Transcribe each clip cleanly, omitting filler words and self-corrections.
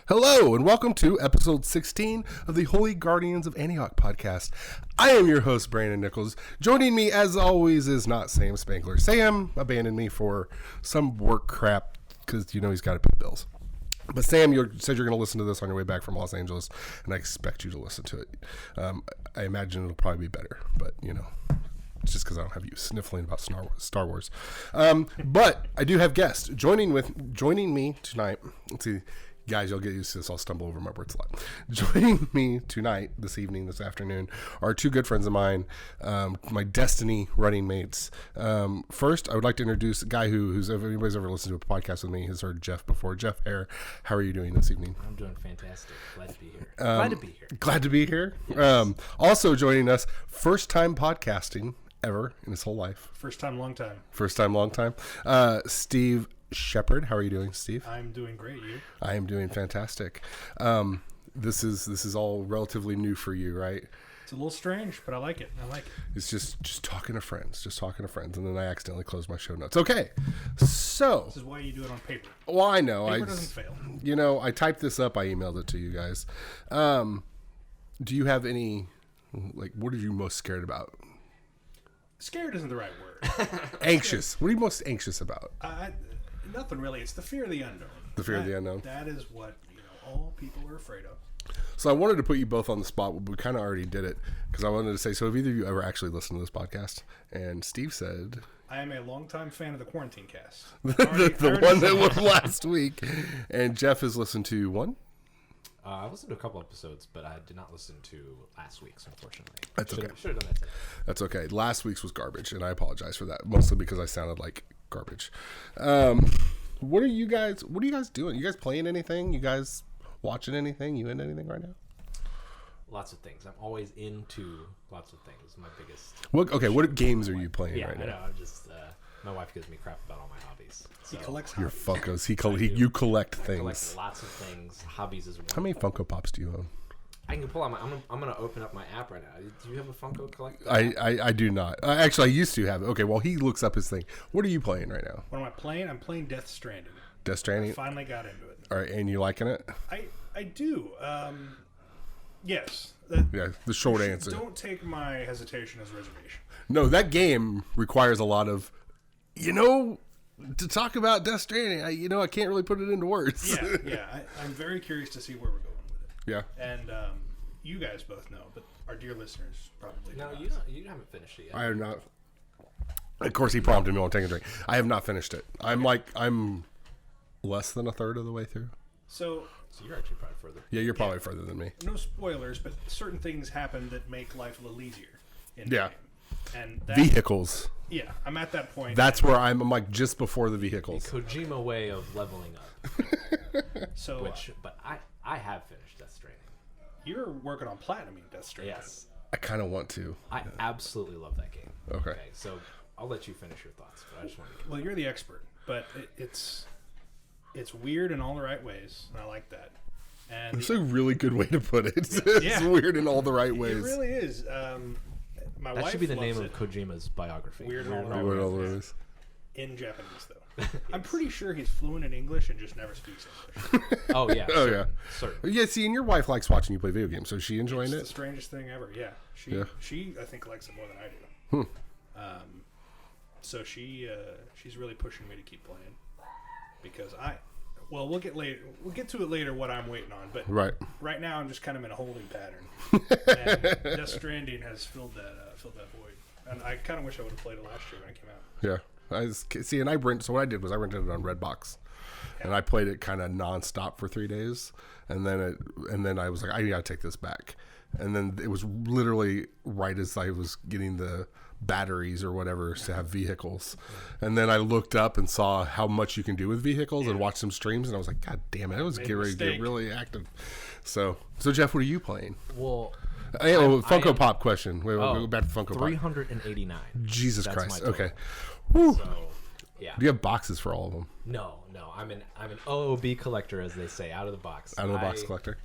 Hello, and welcome to episode 16 of the Holy Guardians of Antioch podcast. I am your host, Brandon Nichols. Joining me, as always, is not Sam Spangler. Sam abandoned me for some work crap because, you know, he's got to pay bills. But Sam, you said you're going to listen to this on your way back from Los Angeles, and I expect you to listen to it. I imagine it'll probably be better, but, you know, it's just because I don't have you sniffling about Star Wars. But I do have guests joining me tonight. Let's see. Guys, you'll get used to this. I'll stumble over my words a lot. Joining me tonight, this afternoon, are two good friends of mine, my Destiny running mates. First, I would like to introduce a guy who's, if anybody's ever listened to a podcast with me, has heard Jeff before. Jeff Hare, how are you doing this evening? I'm doing fantastic. Glad to be here. Glad to be here. Yes. Also joining us, first time podcasting ever in his whole life. First time, long time. Steve Shepard, how are you doing, Steve? I'm doing great. You? I am doing fantastic. This is all relatively new for you, right? It's a little strange, but I like it. It's just talking to friends, and then I accidentally closed my show notes. Okay, so this is why you do it on paper. Well, I know. Paper doesn't fail. You know, I typed this up. I emailed it to you guys. Do you have any, like, what are you most scared about? Scared isn't the right word. Anxious. What are you most anxious about? Nothing really. It's the fear of the unknown. The fear of the unknown. That is what all people are afraid of. So I wanted to put you both on the spot. We kind of already did it because I wanted to say. So have either of you ever actually listened to this podcast? And Steve said, I am a longtime fan of the Quarantine Cast. the one that was last week. And Jeff has listened to one. I listened to a couple episodes, but I did not listen to last week's, unfortunately. That's okay. Should have done that today. That's okay. Last week's was garbage, and I apologize for that. Mostly because I sounded like garbage. What are you guys doing? You guys playing anything? You guys watching anything? You into anything right now? Lots of things. I'm always into lots of things. My biggest. What games are you playing right now? I know. I'm just. My wife gives me crap about all my hobbies. So. He collects your Funkos. You collect things. I collect lots of things. Hobbies is one. How many Funko Pops do you own? I can pull out I'm gonna open up my app right now. Do you have a Funko collector? I do not. Actually, I used to have it. Okay, well, he looks up his thing. What are you playing right now? What am I playing? I'm playing Death Stranding. Death Stranding? I finally got into it. All right, and you liking it? I do. Yes. Yeah, the short answer. Don't take my hesitation as reservation. No, that game requires a lot of, to talk about Death Stranding. I can't really put it into words. Yeah. I'm very curious to see where we're going with it. Yeah. And you guys both know, but our dear listeners probably no. don't. You haven't finished it yet. I have not. Of course, he prompted me on taking a drink. I have not finished it. I'm less than a third of the way through. So you're actually probably further. Yeah, you're probably further than me. No spoilers, but certain things happen that make life a little easier in the game. And vehicles. Yeah, I'm at that point. That's where I'm like just before the vehicles. The Kojima way of leveling up. But I have finished Death Stranding. You're working on platinum Death Stranding. Yes. I kind of want to. I absolutely love that game. Okay. So I'll let you finish your thoughts, but I just want to. Well, you're the expert, but it's weird in all the right ways, and I like that. And it's a really good way to put it. It's weird in all the right ways. It really is. My wife should be the name it. of Kojima's biography. Weird in all the right ways. In Japanese, though. I'm pretty sure he's fluent in English and just never speaks English. Oh, yeah. Certain. Yeah, see, and your wife likes watching you play video games, so is she enjoying it? It's the strangest thing ever, yeah. She I think, likes it more than I do. So she's really pushing me to keep playing. Because we'll get to it later what I'm waiting on, but right now I'm just kind of in a holding pattern. And Death Stranding has filled that void. And I kind of wish I would have played it last year when it came out. Yeah. So what I did was I rented it on Redbox, and I played it kind of nonstop for 3 days, and then I was like, I gotta take this back, and then it was literally right as I was getting the batteries or whatever to have vehicles, and then I looked up and saw how much you can do with vehicles and watched some streams, and I was like, God damn it, I was getting ready to get really active. So Jeff, what are you playing? Well. Funko Pop question. Wait, we'll go back to Funko Pop. 389. Jesus Christ. Okay. So, yeah. Do you have boxes for all of them? No. I'm an OOB collector, as they say, out of the box. Out of the box collector.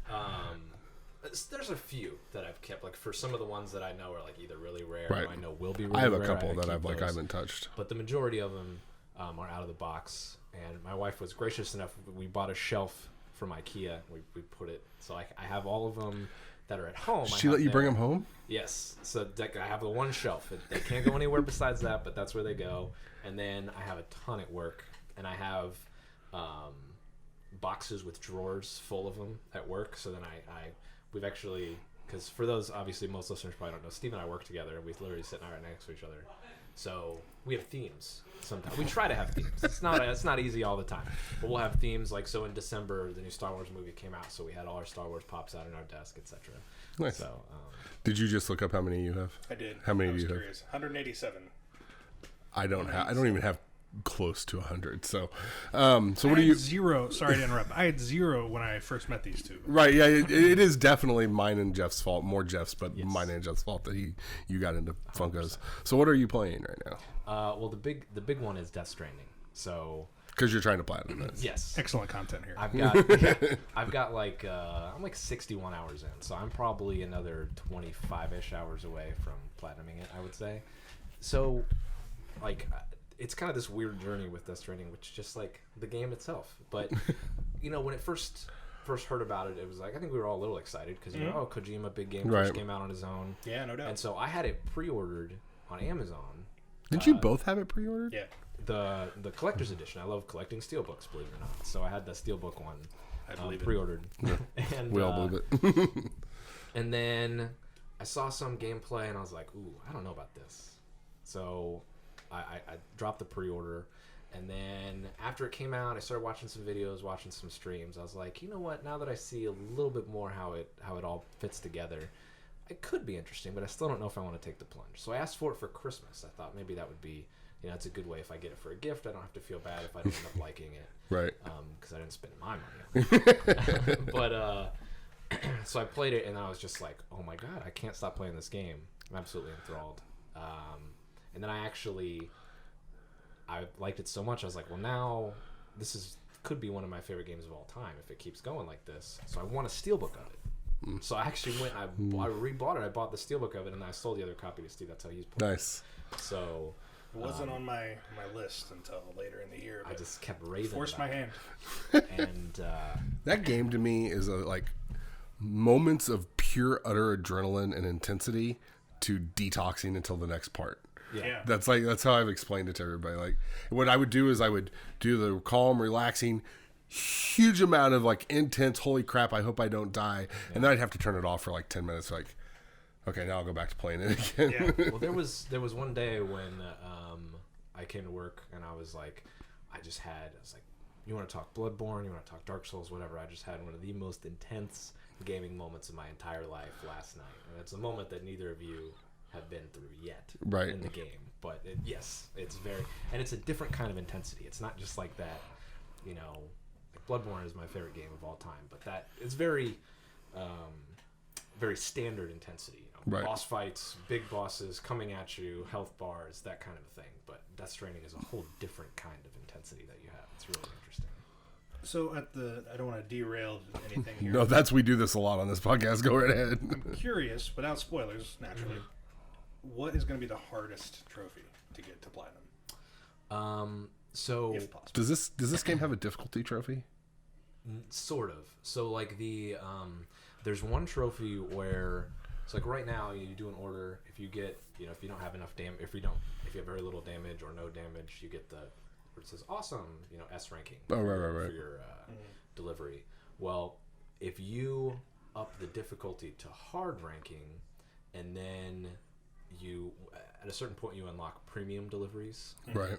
There's a few that I've kept, like for some of the ones that I know are like either really rare or I know will be really rare. I have a couple that I haven't touched. But the majority of them are out of the box. And my wife was gracious enough. We bought a shelf from IKEA. We put it, so I have all of them that are at home. She let you bring them home? Yes. So I have the one shelf. They can't go anywhere besides that, but that's where they go. And then I have a ton at work, and I have boxes with drawers full of them at work. So then we've actually, because for those, obviously most listeners probably don't know, Steve and I work together. We literally sit right next to each other. So we have themes sometimes. We try to have themes. It's not easy all the time, but we'll have themes. Like, so in December, the new Star Wars movie came out, so we had all our Star Wars pops out in our desk, etc. Nice. So, did you just look up how many you have? I did. How many do you curious. have? 187. I don't even have close to 100. So, so what do you? Zero. Sorry to interrupt. I had 0 when I first met these two. Right. Yeah. It is definitely mine and Jeff's fault. More Jeff's, but Yes. mine and Jeff's fault that you got into Funkos. So what are you playing right now? well, the big one is Death Stranding. So. Because you're trying to platinum this. Yes. Excellent content here. I've got like I'm like 61 hours in, so I'm probably another 25-ish hours away from platinuming it, I would say. So, like, it's kind of this weird journey with Death Stranding, which just like the game itself. But when it first heard about it, it was like, I think we were all a little excited because Kojima, big game, first came out on his own. Yeah, no doubt. And so I had it pre-ordered on Amazon. Didn't you both have it pre-ordered? Yeah. The collector's edition. I love collecting steelbooks, believe it or not. So I had the steelbook one pre-ordered. And, we all believe it. And then I saw some gameplay and I was like, ooh, I don't know about this. So I dropped the pre-order. And then after it came out, I started watching some videos, watching some streams. I was like, you know what? Now that I see a little bit more how it all fits together, it could be interesting, but I still don't know if I want to take the plunge. So I asked for it for Christmas. I thought maybe that would be, it's a good way if I get it for a gift. I don't have to feel bad if I don't end up liking it. Right. Because I didn't spend my money. But so I played it, and I was just like, oh my god, I can't stop playing this game. I'm absolutely enthralled. And then I liked it so much, I was like, well, now this could be one of my favorite games of all time if it keeps going like this. So I want a steelbook of it. So I actually went, I rebought it. I bought the steelbook of it, and I sold the other copy to Steve. That's how he's playing. Nice. So it wasn't on my list until later in the year. I just kept raving. Forced my hand. And that game to me is like moments of pure utter adrenaline and intensity to detoxing until the next part. Yeah. That's how I've explained it to everybody. Like, what I would do is I would do the calm, relaxing, huge amount of like intense, holy crap, I hope I don't die. Yeah. And then I'd have to turn it off for like 10 minutes. Like, okay, now I'll go back to playing it again. Yeah. Well, there was one day when I came to work and I was like, I was like, you want to talk Bloodborne? You want to talk Dark Souls? Whatever. I just had one of the most intense gaming moments of my entire life last night. And it's a moment that neither of you have been through yet in the game. But yes, it's it's a different kind of intensity. It's not just like that, like Bloodborne is my favorite game of all time, but that it's very, very standard intensity. Boss fights, big bosses coming at you, health bars, that kind of thing. But Death Stranding is a whole different kind of intensity that you have. It's really interesting. So I don't want to derail anything here. No, we do this a lot on this podcast. Go right ahead. I'm curious, without spoilers, naturally, what is going to be the hardest trophy to get to platinum? So if possible. Does this game have a difficulty trophy? Sort of. So like there's one trophy where it's like right now you do an order. If you get if you don't have enough damage, if you have very little damage or no damage, you get where it says awesome S ranking. Oh right. For your delivery. Well, if you up the difficulty to hard ranking, and then you at a certain point you unlock premium deliveries. Right.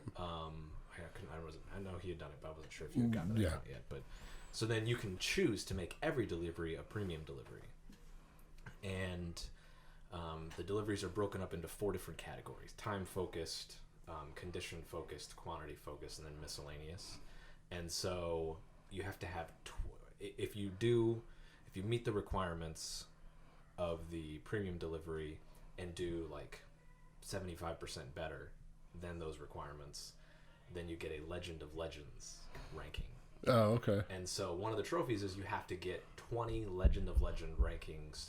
I know he had done it, but I wasn't sure if you had gotten it out yet. But so then you can choose to make every delivery a premium delivery, and the deliveries are broken up into 4 different categories: time focused, condition focused, quantity focused, and then miscellaneous. And so you have to have if you meet the requirements of the premium delivery and do like 75% better than those requirements, then you get a Legend of Legends ranking. Oh, okay. And so one of the trophies is you have to get 20 Legend of Legend rankings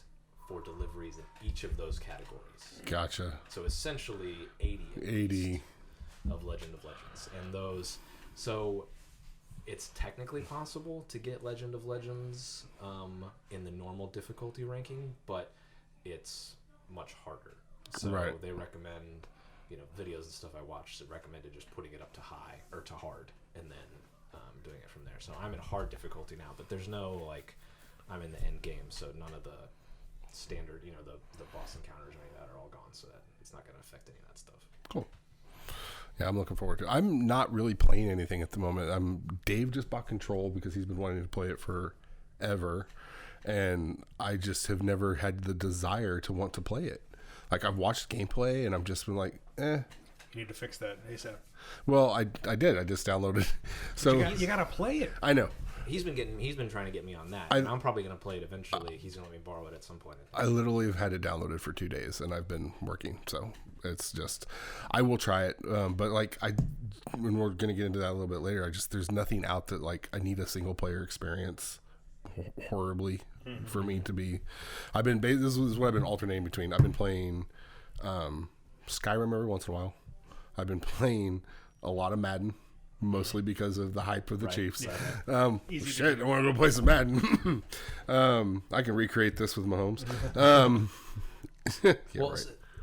for deliveries in each of those categories. Gotcha. So essentially 80 of Legend of Legends. And those, so it's technically possible to get Legend of Legends in the normal difficulty ranking, but it's much harder. So they recommend, videos and stuff I watched that recommended just putting it up to high or to hard and then doing it from there. So I'm in hard difficulty now, but there's no I'm in the end game, so none of the standard, the boss encounters or any of that are all gone, so that it's not going to affect any of that stuff. Cool. Yeah, I'm looking forward to it. I'm not really playing anything at the moment. Dave just bought Control because he's been wanting to play it forever, and I just have never had the desire to want to play it. Like, I've watched gameplay, and I've just been like, eh. You need to fix that ASAP. Well, I did. I just downloaded. So you gotta play it. I know. He's been trying to get me on that. And I'm probably going to play it eventually. He's going to let me borrow it at some point. I literally have had it downloaded for 2 days, and I've been working. So it's just, I will try it. But when we're going to get into that a little bit later, there's nothing out that I need a single player experience horribly for me to be. This is what I've been alternating between. I've been playing Skyrim every once in a while. I've been playing a lot of Madden. Mostly because of the hype of the Chiefs. Yeah. Shit, I want to go play some Madden. I can recreate this with Mahomes.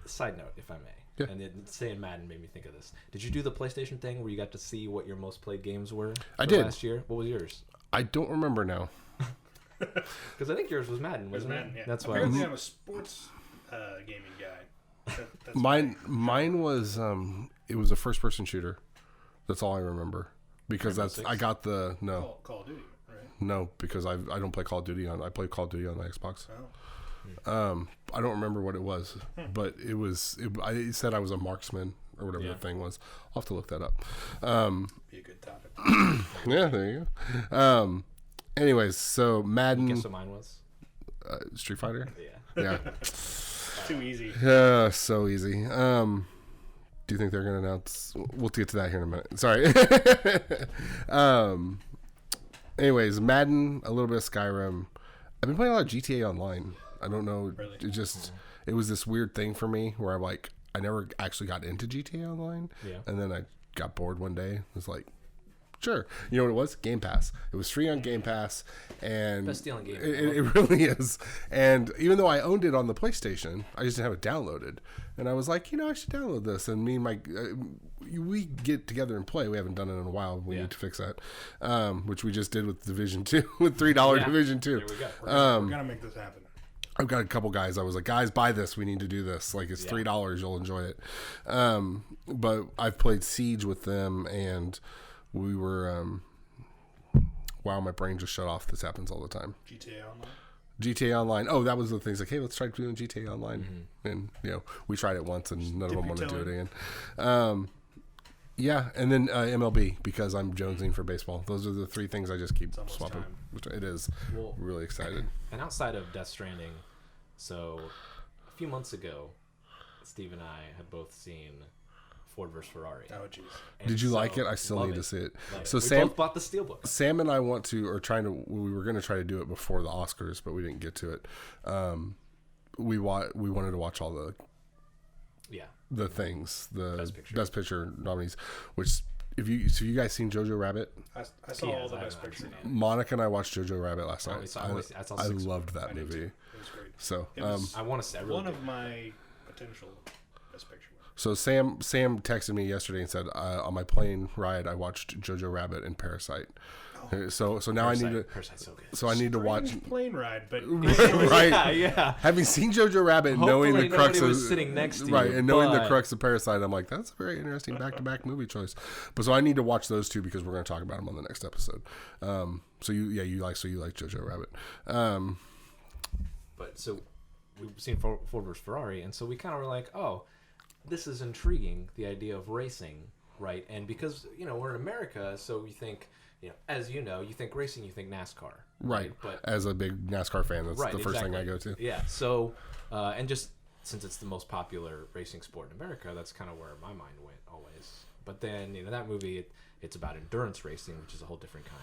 Side note, if I may, and saying Madden made me think of this. Did you do the PlayStation thing where you got to see what your most played games were? I did last year. What was yours? I don't remember now. Because I think yours was Madden, wasn't it? Madden, yeah. That's why. Apparently, I'm a sports gaming guy. That's mine was it was a first-person shooter. That's all I remember because I got the Call of Duty, right? No, because I don't play Call of Duty I play Call of Duty on the Xbox. I don't remember what it was, but I said I was a marksman or whatever the thing was. I'll have to look that up. Be a good topic. Yeah, there you go. Anyways, so Madden. Guess what mine was? Street Fighter. Yeah. Too easy. Yeah, so easy. Do you think they're going to announce? We'll get to that here in a minute. Sorry. Anyways, Madden, a little bit of Skyrim. I've been playing a lot of GTA Online. I don't know. Really? It was this weird thing for me where I never actually got into GTA Online. Yeah. And then I got bored one day. It was like, sure. You know what it was? Game Pass. It was free on Game Pass, and best deal in gaming. It really is. And even though I owned it on the PlayStation, I just didn't have it downloaded. And I was like, I should download this. And me and my we get together and play. We haven't done it in a while. We need to fix that, which we just did with Division 2, with $3 Division 2. There we go. We're gonna make this happen. I've got a couple guys. I was like, guys, buy this. We need to do this. It's $3. You'll enjoy it. But I've played Siege with them, and we were wow, my brain just shut off. This happens all the time. GTA Online. Oh, that was the things hey, let's try doing GTA Online. And we tried it once and none of them want to do it again. Yeah, and then MLB because I'm jonesing for baseball. Those are the three things I just keep swapping. Which it is. Really excited. And outside of Death Stranding, so a few months ago, Steve and I had both seen Ford vs. Ferrari. Oh, jeez. Did you like it? I still need to see it. So we both bought the steelbook. Sam and I we were going to try to do it before the Oscars, but we didn't get to it. We wanted to watch all the things, the Best Picture nominees, which you guys seen Jojo Rabbit? I saw all the Best Picture. Monica and I watched Jojo Rabbit last night. I loved that movie. It was great. So I want to say one of my potential Best Picture. So Sam texted me yesterday and said, on my plane ride, I watched Jojo Rabbit and Parasite. Oh. So now Parasite, I need to. Parasite's so good. So I need to watch plane ride, but right. Yeah. Having seen Jojo Rabbit, knowing the crux of sitting next to right, you, and knowing the crux of Parasite, I'm like, that's a very interesting back-to-back movie choice. But so I need to watch those two because we're going to talk about them on the next episode. So you like Jojo Rabbit. But so we've seen Ford vs. Ferrari, and so we kind of were like, oh, this is intriguing, the idea of racing, right? And because, we're in America, so we think, as you think racing, you think NASCAR. Right. But as a big NASCAR fan, that's the first thing I go to. Yeah. So, and just since it's the most popular racing sport in America, that's kind of where my mind went always. But then, that movie, it's about endurance racing, which is a whole different kind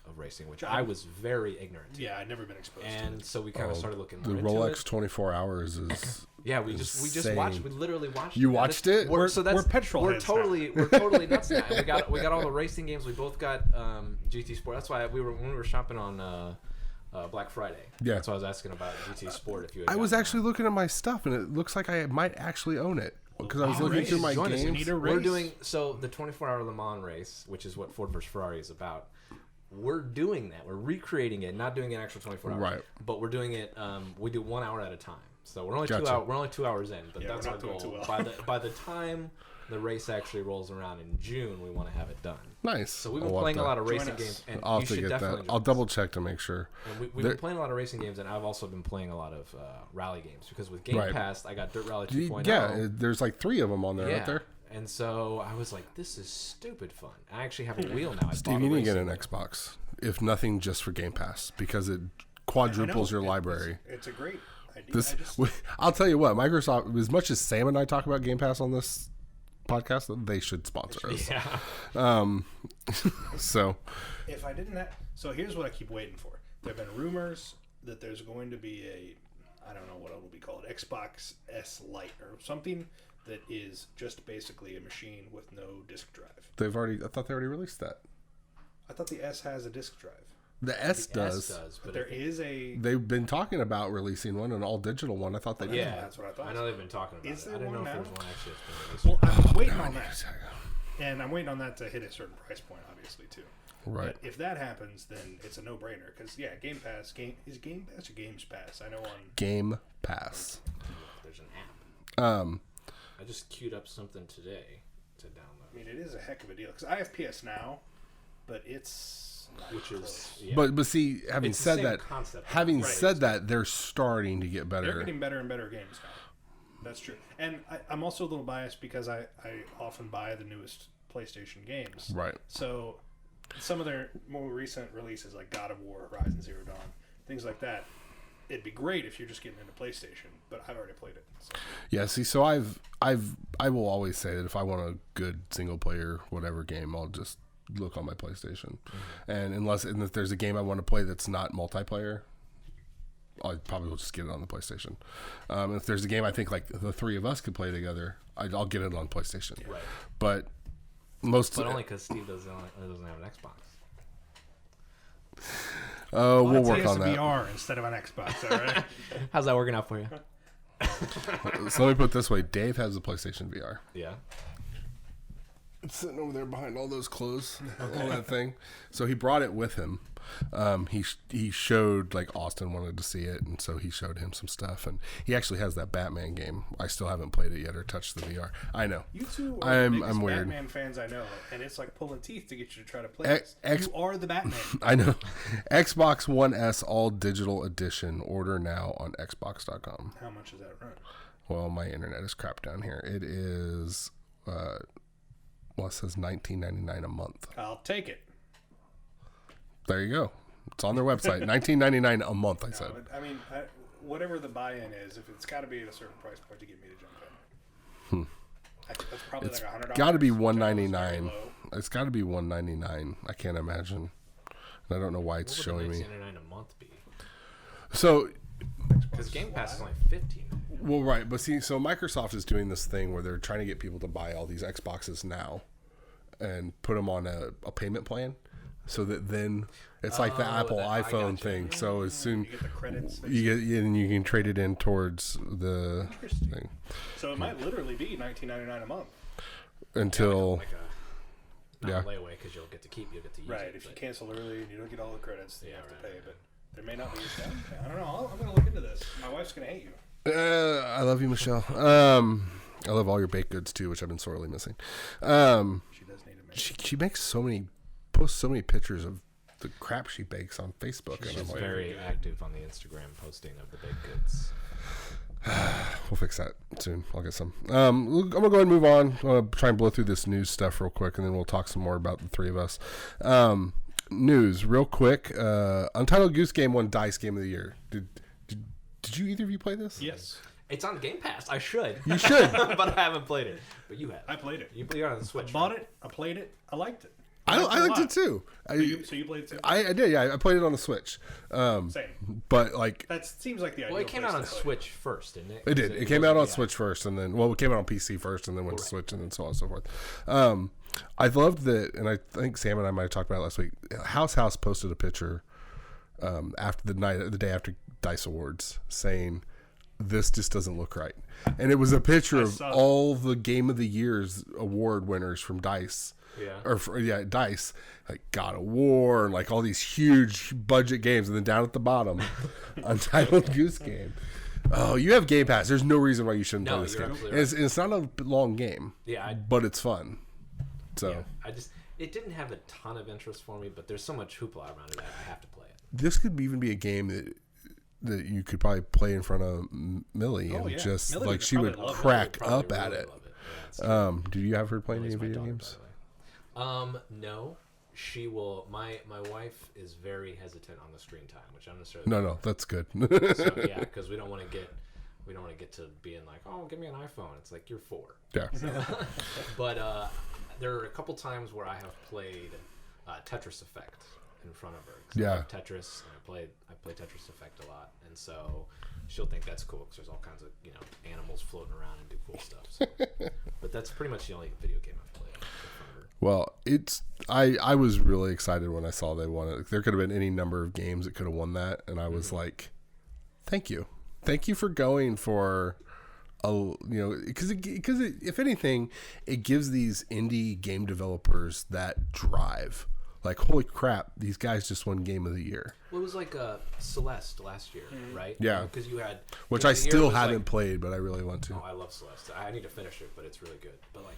of racing, which I was very ignorant to. Yeah, I'd never been exposed to And so we kind of started looking The into Rolex it. 24 hours is Yeah, we just watched. We literally watched. You it. watched it? We're petrol We're heads totally nuts now. And we got all the racing games. We both got GT Sport. That's why when we were shopping on Black Friday. Yeah. That's why I was asking about GT Sport. If you, I was actually looking at my stuff, and it looks like I might actually own it because I was looking through my Join us. We games. need a We're race. doing the 24-hour Le Mans race, which is what Ford vs Ferrari is about. We're doing that. We're recreating it, not doing an actual 24 hours. Right. But we're doing it. We do 1 hour at a time. So we're only Gotcha. 2 hours. We're only 2 hours in, but Yeah, that's we're our not doing goal. too well. By the time the race actually rolls around in June, we want to have it done. Nice. So we've been I'll have playing to- a lot of Join racing us. games, and I'll you have to should get definitely. that. join I'll us. double check to make sure. And we've been playing a lot of racing games, and I've also been playing a lot of rally games because with Game Right. Pass, I got Dirt Rally 2.0. Yeah, there's like 3 of them on there, aren't there? And so I was like, this is stupid fun. I actually have a wheel now. I Steve, bought you a need to get racing an wheel. Xbox, if nothing, just for Game Pass, because it quadruples I know. your library. It's a great idea. This, I'll tell you what, Microsoft, as much as Sam and I talk about Game Pass on this podcast, they should sponsor us. Yeah. So, If I didn't have, so here's what I keep waiting for. There have been rumors that there's going to be I don't know what it will be called, Xbox S Lite or something that is just basically a machine with no disk drive. I thought they already released that. I thought the S has a disk drive. The S The does. S does, But there is a. They've been talking about releasing one, an all digital one. I thought they did. Yeah, That's what I thought. I know they've been talking about Is it. there I didn't know one if there was now? one actually that's Well, been released. I'm waiting on that. And I'm waiting on that to hit a certain price point, obviously, too. Right. But if that happens, then it's a no-brainer. Because, yeah, Game Pass. Is Game Pass or Games Pass? I know on. Game Pass. There's an app. Um, I just queued up something today to download. I mean, it is a heck of a deal. Because I have PS Now, but it's. Not Which close. is, yeah. but see, having It's the said same that, concept. that, they're starting to get better. They're getting better and better games now. That's true. And I'm also a little biased because I often buy the newest PlayStation games. Right. So some of their more recent releases, like God of War, Horizon Zero Dawn, things like that, it'd be great if you're just getting into PlayStation, but I've already played it. So. Yeah, see, so I will always say that if I want a good single player whatever game, I'll just look on my PlayStation. And if there's a game I want to play that's not multiplayer, I probably will just get it on the PlayStation. If there's a game I think like the 3 of us could play together, I'll get it on PlayStation. Right. But only because Steve doesn't have an Xbox. we'll work on that. VR instead of an Xbox, all right? How's that working out for you? So let me put it this way: Dave has a PlayStation VR. Yeah. It's sitting over there behind all those clothes, all that thing. So he brought it with him. He showed, like, Austin wanted to see it, and so he showed him some stuff. And he actually has that Batman game. I still haven't played it yet or touched the VR. I know. You two are the biggest I'm weird. Batman fans I know, and it's like pulling teeth to get you to try to play this. You are the Batman. I know. Xbox One S All Digital Edition. Order now on Xbox.com. How much does that run? Well, my internet is crap down here. It is, it says $19.99 a month. I'll take it. There you go. It's on their website. $19.99 a month, I said. No, I mean, whatever the buy-in is, if it's got to be at a certain price point to get me to jump in. I think that's probably It's like $100. got to be which I know is very $199. low. It's got to be $199. I can't imagine. And I don't know why it's What showing would me. $19.99 a month be? So, Because Game Pass is only $15. well, right. But see, so Microsoft is doing this thing where they're trying to get people to buy all these Xboxes now and put them on a payment plan. So that then it's like the Apple I iPhone gotcha. thing. So as soon You get the credits. and you can trade it in towards the Interesting. thing So it might literally be $19.99 a month. until Like a Yeah. layaway because you'll get to use Right. it. If you but- cancel early and you don't get all the credits, then you Yeah, have to right. pay. But there may not be a down pay. I don't know. I'm going to look into this. My wife's going to hate you. I love you, Michelle. I love all your baked goods too, which I've been sorely missing. She does need to make She posts so many pictures of the crap she bakes on Facebook, and She's I'm like, very active on the Instagram posting of the baked goods. we'll fix that soon. I'll get some. I'm gonna go ahead and move on. I'm gonna try and blow through this news stuff real quick, and then we'll talk some more about the 3 of us. News, real quick. Untitled Goose Game won Dice Game of the Year. Did you either of you play this? Yes. It's on Game Pass. I should. You should. But I haven't played it. But you have. I played it. You played it on the Switch. I bought it. I played it. I liked it. I liked it too. So you played it too? I did, yeah. I played it on the Switch. Same. But like That seems like the ideal. Well, it came out on place to play. Switch first, didn't it? it did. It came out on Switch first, and then it came out on PC first, and then went to Switch, and then so on and so forth. I loved that, and I think Sam and I might have talked about it last week. House posted a picture after the day after DICE Awards saying, "This just doesn't look right," and it was a picture of all the Game of the Year's award winners from DICE. Yeah. DICE, like God of War, and like all these huge budget games, and then down at the bottom, Untitled Goose Game. Oh, you have Game Pass. There's no reason why you shouldn't play this game. Right. It's not a long game. Yeah, but it's fun. So yeah, it didn't have a ton of interest for me, but there's so much hoopla around it that I have to play it. This could even be a game that you could probably play in front of Millie and just Millie like she would crack up at it. Do you have her playing any video games? No, she will. My wife is very hesitant on the screen time, which I'm necessarily no, that's good. So, yeah, because we don't want to get to being like, oh, give me an iPhone. It's like you're 4. Yeah. But there are a couple times where I have played Tetris Effect in front of her. Yeah. I love Tetris, and I play Tetris Effect a lot, and so she'll think that's cool because there's all kinds of animals floating around and do cool stuff. So. But that's pretty much the only video game I've played in front of her. Well, I was really excited when I saw they won it. There could have been any number of games that could have won that, and I was like, thank you for going for because if anything, it gives these indie game developers that drive. Like, holy crap, these guys just won Game of the Year. Well, it was like Celeste last year, right? Yeah. Because you had... Which I still haven't played, but I really want to. Oh, I love Celeste. I need to finish it, but it's really good. But, like,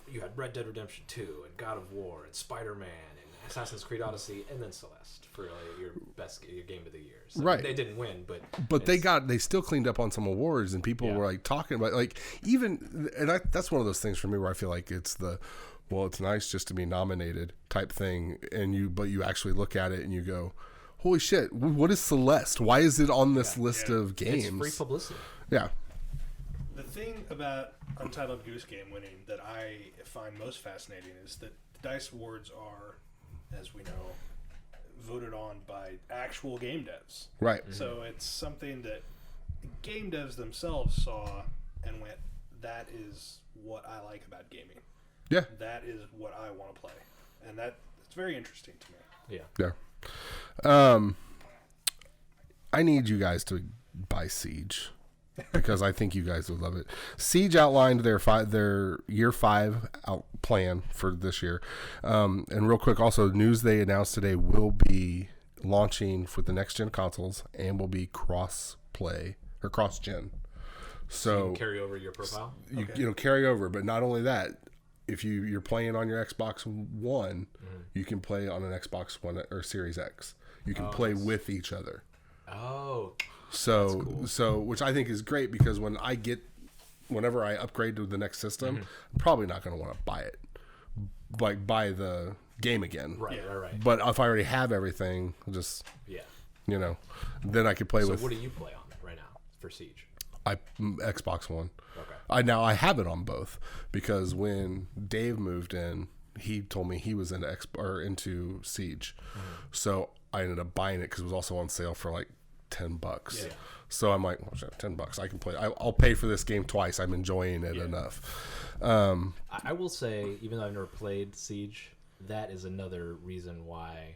you had Red Dead Redemption 2 and God of War and Spider-Man and Assassin's Creed Odyssey and then Celeste for your Game of the Year. So right. They didn't win, but they still cleaned up on some awards, and people were, like, talking about, like, even... And that's one of those things for me where I feel like it's the... Well, it's nice just to be nominated type thing, but you actually look at it and you go, holy shit, what is Celeste? Why is it on this list of games? It's free publicity. Yeah. The thing about Untitled Goose Game winning that I find most fascinating is that the DICE Awards are, as we know, voted on by actual game devs. Right. So it's something that game devs themselves saw and went, that is what I like about gaming. Yeah. That is what I want to play. And it's very interesting to me. Yeah. Yeah. I need you guys to buy Siege because I think you guys would love it. Siege outlined their year 5 plan for this year. And real quick, also news they announced today will be launching for the next gen consoles and will be cross play or cross gen. So you can carry over your profile. Carry over, but not only that. If you're playing on your Xbox One, you can play on an Xbox One or Series X. You can play with each other. Oh, so cool. So which I think is great because whenever I upgrade to the next system, I'm probably not going to want to buy it, like buy the game again. Right. But if I already have everything, just then I could play with. So what do you play on right now for Siege? Xbox One. Okay. I have it on both because when Dave moved in, he told me he was into Siege, so I ended up buying it because it was also on sale for like $10. Yeah. So I'm like, well, $10, I can play. I'll pay for this game twice. I'm enjoying it enough. I will say, even though I've never played Siege, that is another reason why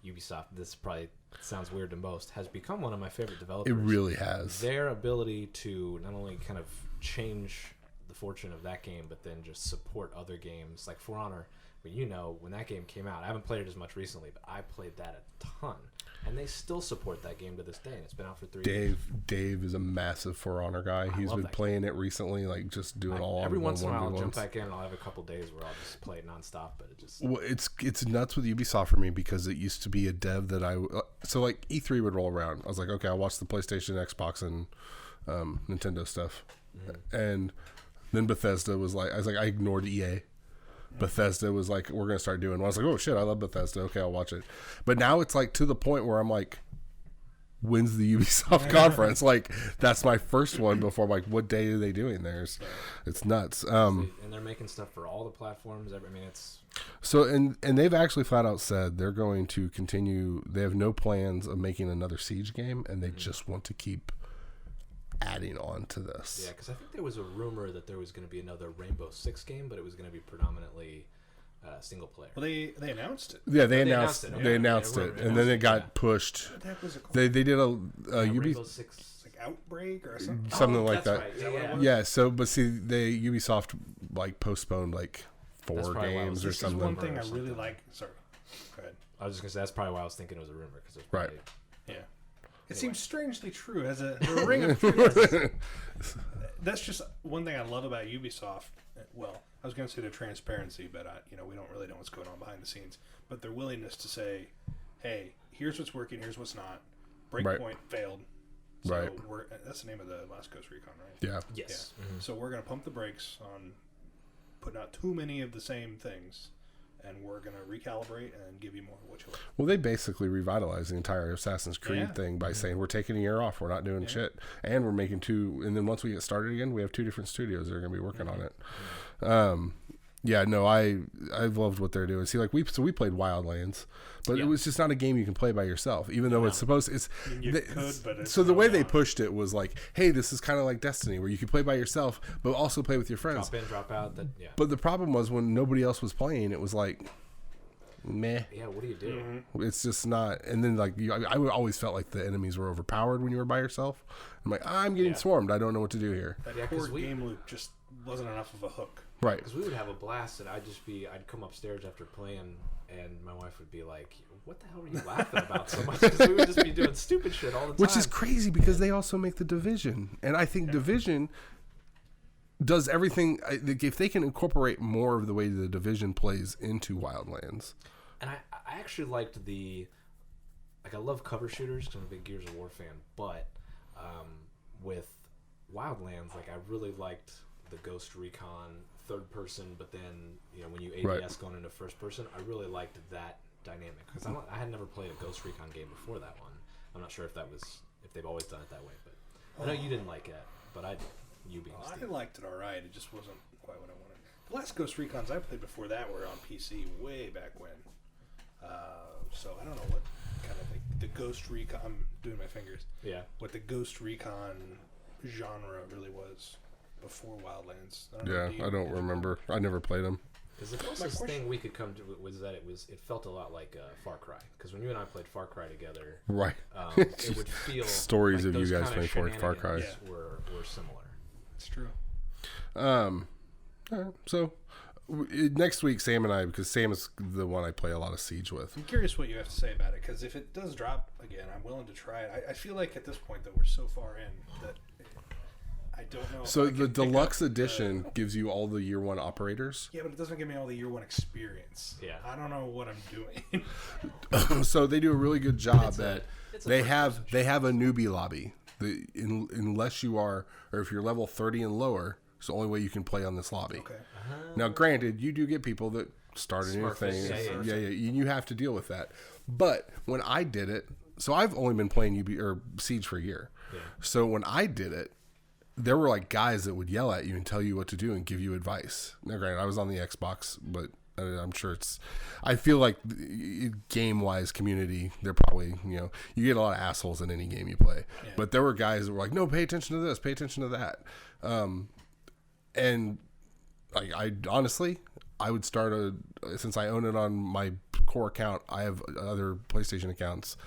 Ubisoft, this probably sounds weird to most, has become one of my favorite developers. It really has. Their ability to not only kind of change the fortune of that game, but then just support other games like For Honor. But when that game came out, I haven't played it as much recently, but I played that a ton. And they still support that game to this day, and it's been out for 3 years. Dave is a massive For Honor guy. He's been playing it recently, like just doing all every once in a while I'll jump back in and I'll have a couple days where I'll just play it nonstop, but it just... Well, it's nuts with Ubisoft for me because it used to be a dev that so like E3 would roll around. I was like, okay, I'll watch the PlayStation, Xbox, and Nintendo stuff. And then Bethesda was like, I ignored EA. Bethesda was like, we're going to start doing. I was like, oh shit, I love Bethesda. Okay, I'll watch it. But now it's like to the point where I'm like, when's the Ubisoft conference? Like, that's my first one before I'm like, what day are they doing theirs? It's nuts. And they're making stuff for all the platforms. I mean, it's... So, and they've actually flat out said they're going to continue. They have no plans of making another Siege game, and they just want to keep adding on to this. Yeah, because I think there was a rumor that there was going to be another Rainbow Six game, but it was going to be predominantly single player. Well, they announced it. Yeah, they announced it. They announced it, and then it got pushed. What the heck was it called? They did a Rainbow Six, like Outbreak or something. Something like that. Right. Yeah. So, but see, Ubisoft like postponed like 4 games or something. One thing I really like. Sorry, go ahead. I was just gonna say that's probably why I was thinking it was a rumor because Right. Yeah. It seems strangely true as a ring of truth. That's just one thing I love about Ubisoft. Well, I was going to say their transparency, but we don't really know what's going on behind the scenes. But their willingness to say, "Hey, here's what's working, here's what's not." Breakpoint failed. So Right. That's the name of the last Ghost Recon, right? Yeah. Yes. Yeah. So we're going to pump the brakes on putting out too many of the same things, and we're going to recalibrate and give you more of what you like. Well, they basically revitalized the entire Assassin's Creed thing by saying we're taking a year off, we're not doing shit, and we're making 2. And then once we get started again, we have 2 different studios that are going to be working on it. Yeah, no, I've loved what they're doing. See, like we played Wildlands, but it was just not a game you can play by yourself, even though it's supposed. So the way they pushed it was like, hey, this is kind of like Destiny, where you can play by yourself, but also play with your friends. Drop in, drop out. But the problem was when nobody else was playing, it was like, meh. Yeah, what do you do? It's just not. And then like I always felt like the enemies were overpowered when you were by yourself. I'm like, I'm getting swarmed. I don't know what to do here. That core game loop just wasn't enough of a hook. Right. Because we would have a blast, and I'd come upstairs after playing, and my wife would be like, "What the hell are you laughing about so much?" Because we would just be doing stupid shit all the time. Which is crazy because they also make the Division, and I think Division does everything. If they can incorporate more of the way the Division plays into Wildlands. And I actually liked I love cover shooters because I'm a big Gears of War fan, but with Wildlands, like I really liked the Ghost Recon third person, but then when you ADS going into first person, I really liked that dynamic because I had never played a Ghost Recon game before that one. I'm not sure if they've always done it that way, but I know you didn't like it, but I liked it all right. It just wasn't quite what I wanted. The last Ghost Recons I played before that were on PC way back when. So I don't know what kind of the Ghost Recon. I'm doing my fingers. Yeah. What the Ghost Recon genre really was before Wildlands. I don't remember. I never played them. Because the closest thing we could come to was that it felt a lot like Far Cry. Because when you and I played Far Cry together, right, it would feel stories like of you guys playing Far Cry were similar. It's true. All right, so next week, Sam and I, because Sam is the one I play a lot of Siege with. I'm curious what you have to say about it, because if it does drop again, I'm willing to try it. I feel like at this point that we're so far in that I don't know. So the deluxe edition gives you all the year 1 operators. Yeah, but it doesn't give me all the year 1 experience. Yeah, I don't know what I'm doing. So they do a really good job they have a newbie lobby. Unless you are, or if you're level 30 and lower, it's the only way you can play on this lobby. Okay. Now, granted, you do get people that start a new thing. Yeah, you have to deal with that. But when I did it, so I've only been playing Siege for a year. Yeah. So when I did it, there were like guys that would yell at you and tell you what to do and give you advice. Now, granted, I was on the Xbox, but I'm sure I feel like game-wise community, they're probably, you get a lot of assholes in any game you play. Yeah. But there were guys that were like, no, pay attention to this, pay attention to that. And I honestly, I would start since I own it on my core account, I have other PlayStation accounts.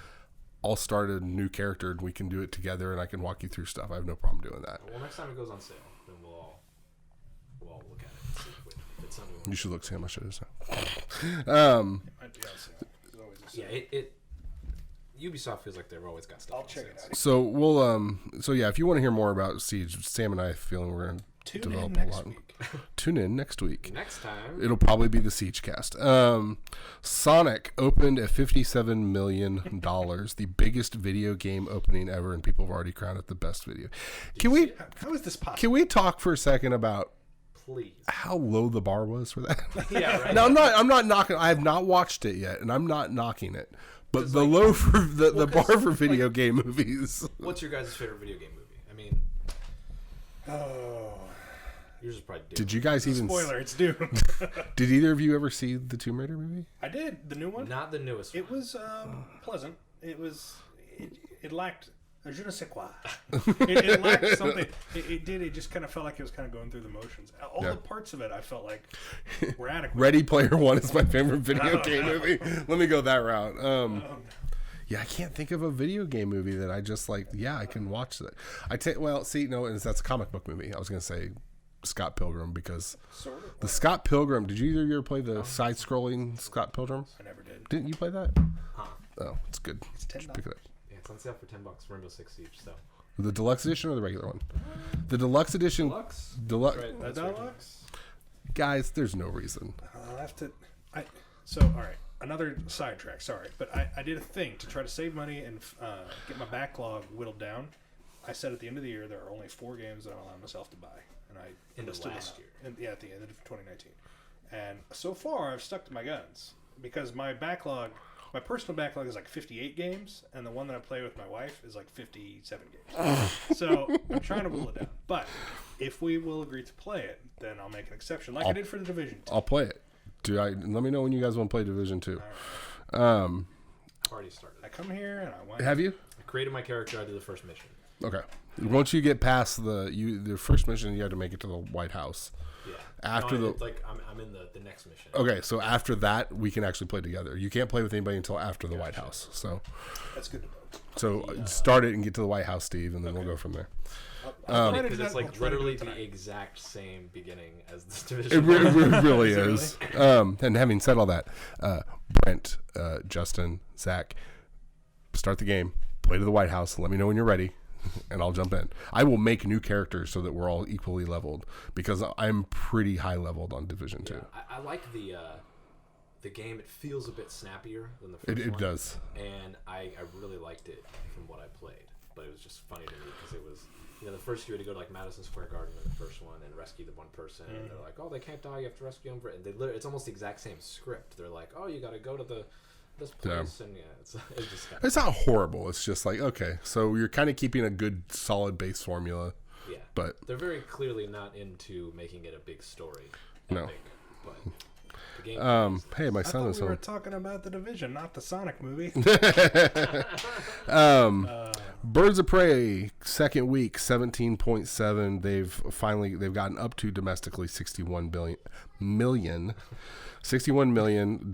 I'll start a new character and we can do it together and I can walk you through stuff. I have no problem doing that. Well, next time it goes on sale, then we'll all look at it and see if it's something. You should look, see how much it is. Ubisoft feels like they've always got stuff. I'll check it out. So we'll if you want to hear more about Siege, Sam and I have a feeling we're going to develop a lot. Tune in next week. Next time. It'll probably be the Siege cast. Sonic opened at $57 million, the biggest video game opening ever, and people have already crowned it the best video. How is this possible? Can we talk for a second about how low the bar was for that? Yeah, right. Now I'm not knocking. I have not watched it yet, and I'm not knocking it. But the low for the bar for video game movies. What's your guys' favorite video game movie? I mean, yours is probably Doom. Did you guys even... Spoiler, it's Doom. Did either of you ever see the Tomb Raider movie? I did. The new one? Not the newest one. It was pleasant. It lacked a je ne sais quoi. It lacked something. It just kind of felt like it was kind of going through the motions. All the parts of it I felt like were adequate. Ready Player One is my favorite video game movie. Let me go that route. Yeah, I can't think of a video game movie that I just like. Yeah, I can watch that. That's a comic book movie. I was gonna say Scott Pilgrim because the Scott Pilgrim. Did you either of you ever play the side-scrolling Scott Pilgrim? I never did. Didn't you play that? Huh. Oh, it's good. It's $10. Pick it up. Yeah, it's on sale for $10. Rainbow Six Siege. So The deluxe edition or the regular one? The deluxe edition. deluxe. Right, That's deluxe. Guys, there's no reason. I'll have to. All right. Another sidetrack. Sorry, but I did a thing to try to save money and get my backlog whittled down. I said at the end of the year there are only 4 games that I allow myself to buy, and I listed last year. At the end of 2019. And so far, I've stuck to my guns because my backlog, my personal backlog, is like 58 games, and the one that I play with my wife is like 57 games. So I'm trying to whittle it down. But if we will agree to play it, then I'll make an exception, like I did for the Division 2. I'll play it. Let me know when you guys want to play Division 2. I've already started. I come here and I want. Have you? I created my character. I did the first mission. Okay. Once you get past the first mission, you have to make it to the White House. Yeah. After it's like I'm in the next mission. Okay, so after that, we can actually play together. You can't play with anybody until after the White House. So That's good to know. So start it and get to the White House, Steve, and then we'll go from there. Because it's like literally the exact same beginning as this It division. really is. And having said all that, Brent, Justin, Zach, start the game, play to the White House, let me know when you're ready, and I'll jump in. I will make new characters so that we're all equally leveled, because I'm pretty high leveled on Division 2. I like the game. It feels a bit snappier than the first one. It does. And I really liked it from what I played. But it was just funny to me because it was, the first you had to go to like Madison Square Garden in the first one and rescue the one person. And they're like, oh, they can't die. You have to rescue them. And it's almost the exact same script. They're like, oh, you got to go to this place. And it's just kind of... It's not horrible. It's just like, okay, so you're kind of keeping a good, solid base formula. Yeah. But they're very clearly not into making it a big story. No. Big, but the game hey, my son is we were home. talking about the Division, not the Sonic movie. Birds of Prey, second week, 17.7. They've gotten up to domestically 61 million. 61 million.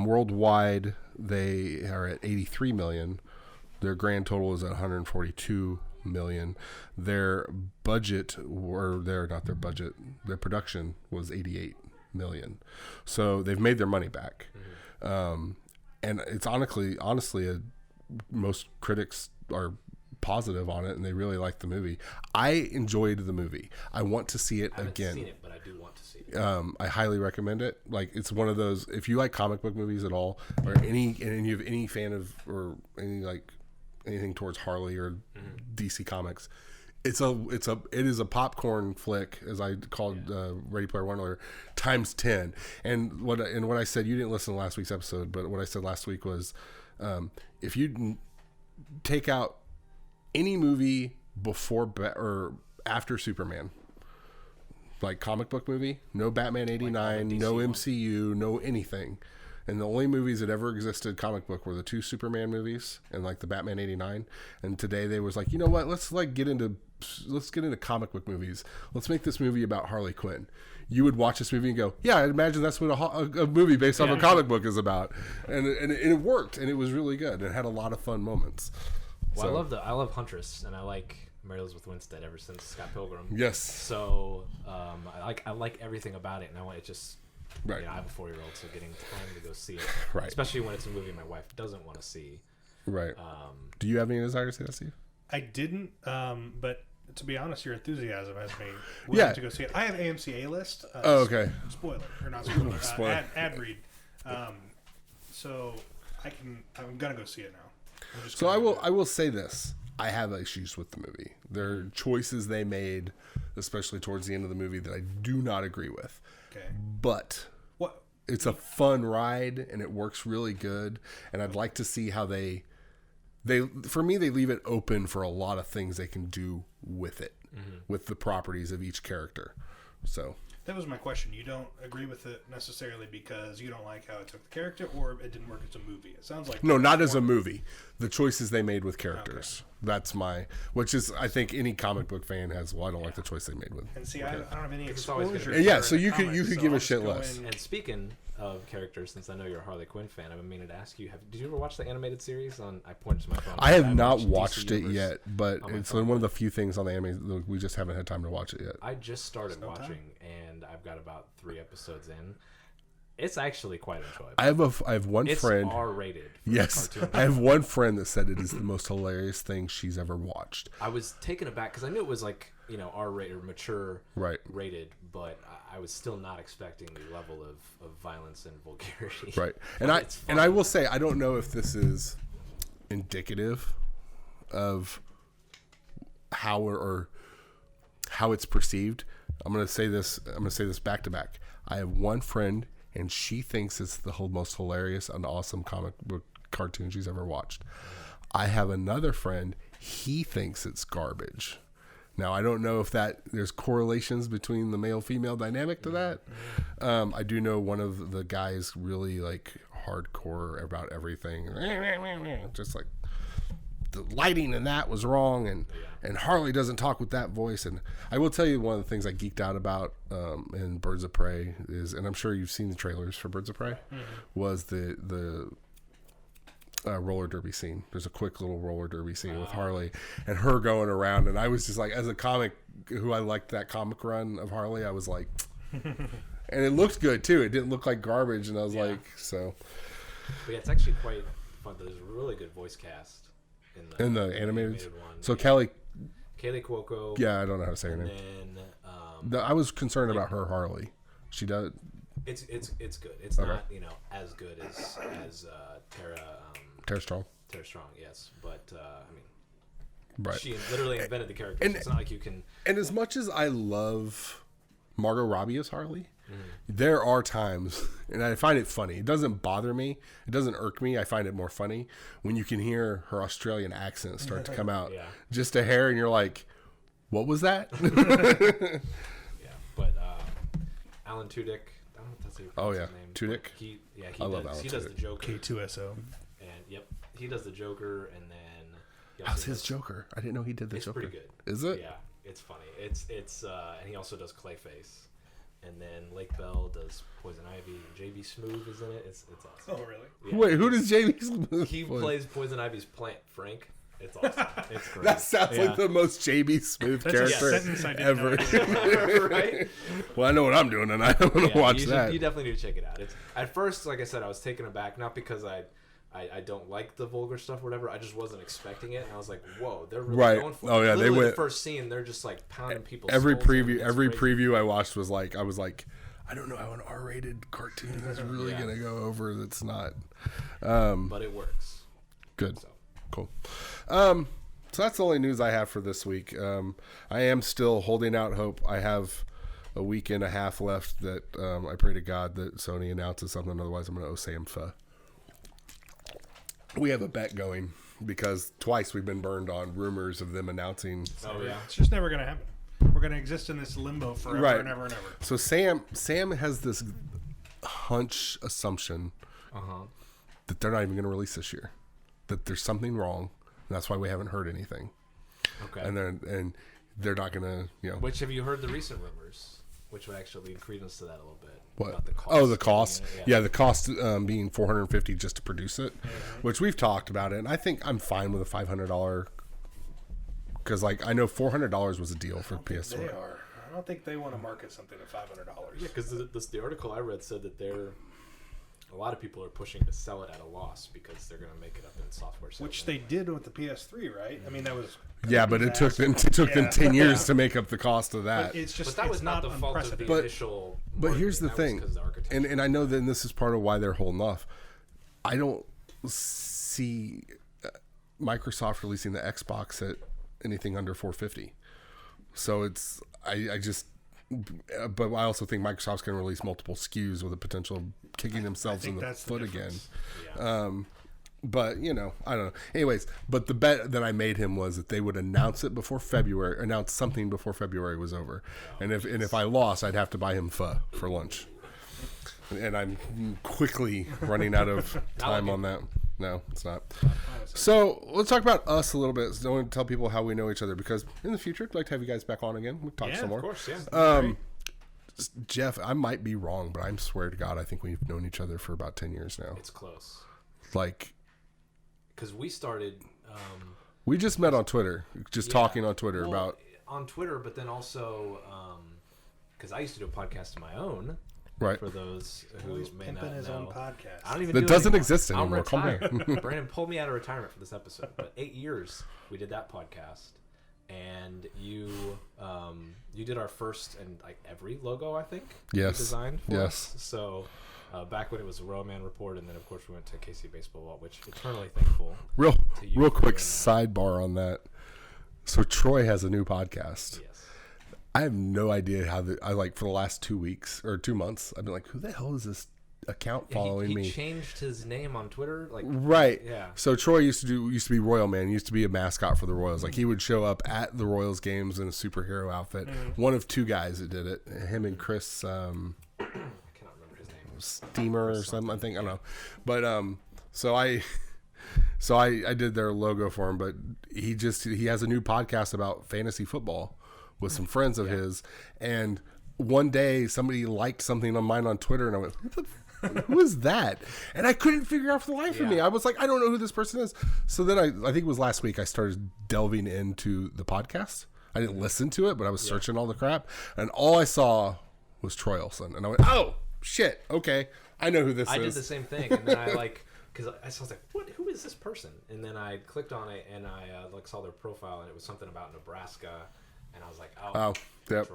Worldwide, they are at 83 million. Their grand total is at 142 million. Their budget, their production was 88 million. So they've made their money back. And it's honestly, most critics are positive on it, and they really like the movie. I enjoyed the movie. I want to see it again. I haven't seen it, but I do want to see it. I highly recommend it. Like, it's one of those, if you like comic book movies at all, or and you have any fan of, or anything towards Harley or DC Comics, it is a popcorn flick, as I called Ready Player One earlier, times 10. And what I said, you didn't listen to last week's episode, but what I said last week was, if you take out any movie before or after Superman, like comic book movie, no Batman 89, no MCU, no anything. And the only movies that ever existed comic book were the 2 Superman movies and like the Batman 89. And today they was like, you know what? Let's get into comic book movies. Let's make this movie about Harley Quinn. You would watch this movie and go, yeah, I imagine that's what a movie based off a comic book is about. And it worked, and it was really good. It had a lot of fun moments. Well, I love Huntress, and I like Mary Elizabeth Winstead ever since Scott Pilgrim. Yes. So I like everything about it, and I want it just. Right. I have a 4-year-old, so getting time to go see it. Right. Especially when it's a movie my wife doesn't want to see. Right. Do you have any desire to see that, Steve? I didn't, but to be honest, your enthusiasm has me willing to go see it. I have AMC A-list. Okay. Spoiler, or not spoiler. Ad read. So I'm gonna go see it now. So I will say this. I have issues with the movie. There are choices they made, especially towards the end of the movie, that I do not agree with. Okay. But What? it's a fun ride and it works really good. And I'd like to see how they for me, they leave it open for a lot of things they can do with it, with the properties of each character. So that was my question. You don't agree with it necessarily because you don't like how it took the character, or it didn't work as a movie. It sounds like no, not as a movie. The choices they made with characters. Okay. That's which is, I think any comic book fan has. Well, I don't like the choice they made with. And see, I don't have any exposure. Yeah, so you could give a shit less. And speaking of characters, since I know you're a Harley Quinn fan, I've been meaning to ask you: did you ever watch the animated series? I pointed to my phone. I have not watched it yet, but it's one of the few things on the anime we just haven't had time to watch it yet. I just started watching, and I've got about 3 episodes in. It's actually quite enjoyable. I have one friend. It's R-rated. Yes, I have one friend that said it is the most hilarious thing she's ever watched. I was taken aback because I knew it was like R-rated or mature rated, but I was still not expecting the level of violence and vulgarity. Right, and I will say I don't know if this is indicative of how it's perceived. I'm going to say this back to back. I have one friend, and she thinks it's the most hilarious and awesome comic book cartoon she's ever watched. I have another friend, he thinks it's garbage. Now, I don't know if there's correlations between the male-female dynamic to that. I do know one of the guys really like hardcore about everything. Just like the lighting and that was wrong, and Harley doesn't talk with that voice. And I will tell you one of the things I geeked out about in Birds of Prey is, and I'm sure you've seen the trailers for Birds of Prey, was the roller derby scene. There's a quick little roller derby scene with Harley and her going around, and I was just like, as a comic who I liked that comic run of Harley, I was like, and it looked good too. It didn't look like garbage, and I was like, so. But yeah, it's actually quite fun. There's a really good voice cast in the animated one. So Kaylee Cuoco. Yeah, I don't know how to say her name. Then I was concerned about her Harley. She does. It's good. It's not as good as Tara Strong. Tara Strong, yes, but right. She literally invented the character. So it's not like you can. And as much as I love Margot Robbie as Harley, there are times, and I find it funny. It doesn't bother me. It doesn't irk me. I find it more funny when you can hear her Australian accent start to come out just a hair, and you're like, "What was that?" Yeah, but Alan Tudyk. I don't know if that's his name. Tudyk. He does the Joker. K2SO. And he does the Joker, and then how's his Joker? I didn't know he did the Joker. It's pretty good. Is it? Yeah, it's funny. It's and he also does Clayface. And then Lake Bell does Poison Ivy. JB Smoove is in it. It's awesome. Oh, really? Yeah, wait, who does JB Smoove? He plays Poison Ivy's plant, Frank. It's awesome. It's great. That sounds like the most JB Smoove character ever. Right? Well, I know what I'm doing, and I want to watch that. You definitely need to check it out. It's at first, like I said, I was taken aback, not because I don't like the vulgar stuff or whatever. I just wasn't expecting it, and I was like, "Whoa, they're really going for it." Oh yeah, they went. The first scene, they're just like pounding people. Every preview I watched was like, I was like, I don't know how an R-rated cartoon is really gonna go over. That's not. But it works. Good. So. Cool. So that's the only news I have for this week. I am still holding out hope. I have a week and a half left that I pray to God that Sony announces something. Otherwise, I'm going to owe Sam pho. We have a bet going because twice we've been burned on rumors of them announcing. Oh yeah, it's just never going to happen. We're going to exist in this limbo forever and ever and ever. So Sam has this hunch assumption that they're not even going to release this year. That there's something wrong. And that's why we haven't heard anything. Okay. And they're not going to, Which have you heard the recent rumors? Which would actually lead credence to that a little bit. What? About the cost the cost. Yeah, the cost being $450 just to produce it, which we've talked about it. And I think I'm fine with a $500 because, like, I know $400 was a deal for PS4. They are. I don't think they want to market something at $500. Yeah, because the article I read said that a lot of people are pushing to sell it at a loss because they're going to make it up in software sales. Which they did with the PS3, right? I mean, that was... Yeah, but it took them 10 years to make up the cost of that. But that was not the fault of the initial marketing. But here's the thing, and I know that this is part of why they're holding off. I don't see Microsoft releasing the Xbox at anything under $450. So I just but I also think Microsoft's going to release multiple SKUs with the potential of kicking themselves in the foot again. Yeah. But, you know, I don't know. Anyways, but the bet that I made him was that they would announce it before February, announce something before February was over. And if I lost, I'd have to buy him pho for lunch. And I'm quickly running out of time on that. No, it's not. So let's talk about us a little bit. So I want to tell people how we know each other, because in the future, I'd like to have you guys back on again. We'll talk some more. Of course, yeah. Jeff, I might be wrong, but I swear to God, I think we've known each other for about 10 years now. It's close. Like, because we started. We just met on Twitter, talking on Twitter about. On Twitter, but then also, because I used to do a podcast of my own. Right. For those who may not know. his own podcast. I don't even that doesn't exist anymore. Come on. Brandon pulled me out of retirement for this episode. But 8 years we did that podcast. And you did our first and like every logo, I think. Yes. You designed for yes. us. So back when it was a Roman Report, and then of course we went to KC Baseball, which eternally thankful. Real quick sidebar on that. So Troy has a new podcast. Yes. I have no idea how for the last 2 weeks or 2 months, I've been like, who the hell is this account following me? He changed his name on Twitter. Right. Yeah. So Troy used to be Royal Man. He used to be a mascot for the Royals. Like, he would show up at the Royals games in a superhero outfit. One of two guys that did it. Him and Chris, I cannot remember his name. Steamer or something, I think. I don't know. But so I did their logo for him, but he has a new podcast about fantasy football with some friends of his, and one day somebody liked something on mine on Twitter, and I went, who is that? And I couldn't figure out for the life of me. I was like, I don't know who this person is. So then I think it was last week I started delving into the podcast. I didn't listen to it, but I was searching all the crap, and all I saw was Troy Olsen, and I went, oh shit, okay, I know who this is. I did the same thing, and then because I was like, what? Who is this person? And then I clicked on it, and I saw their profile, and it was something about Nebraska. And I was like, oh yep.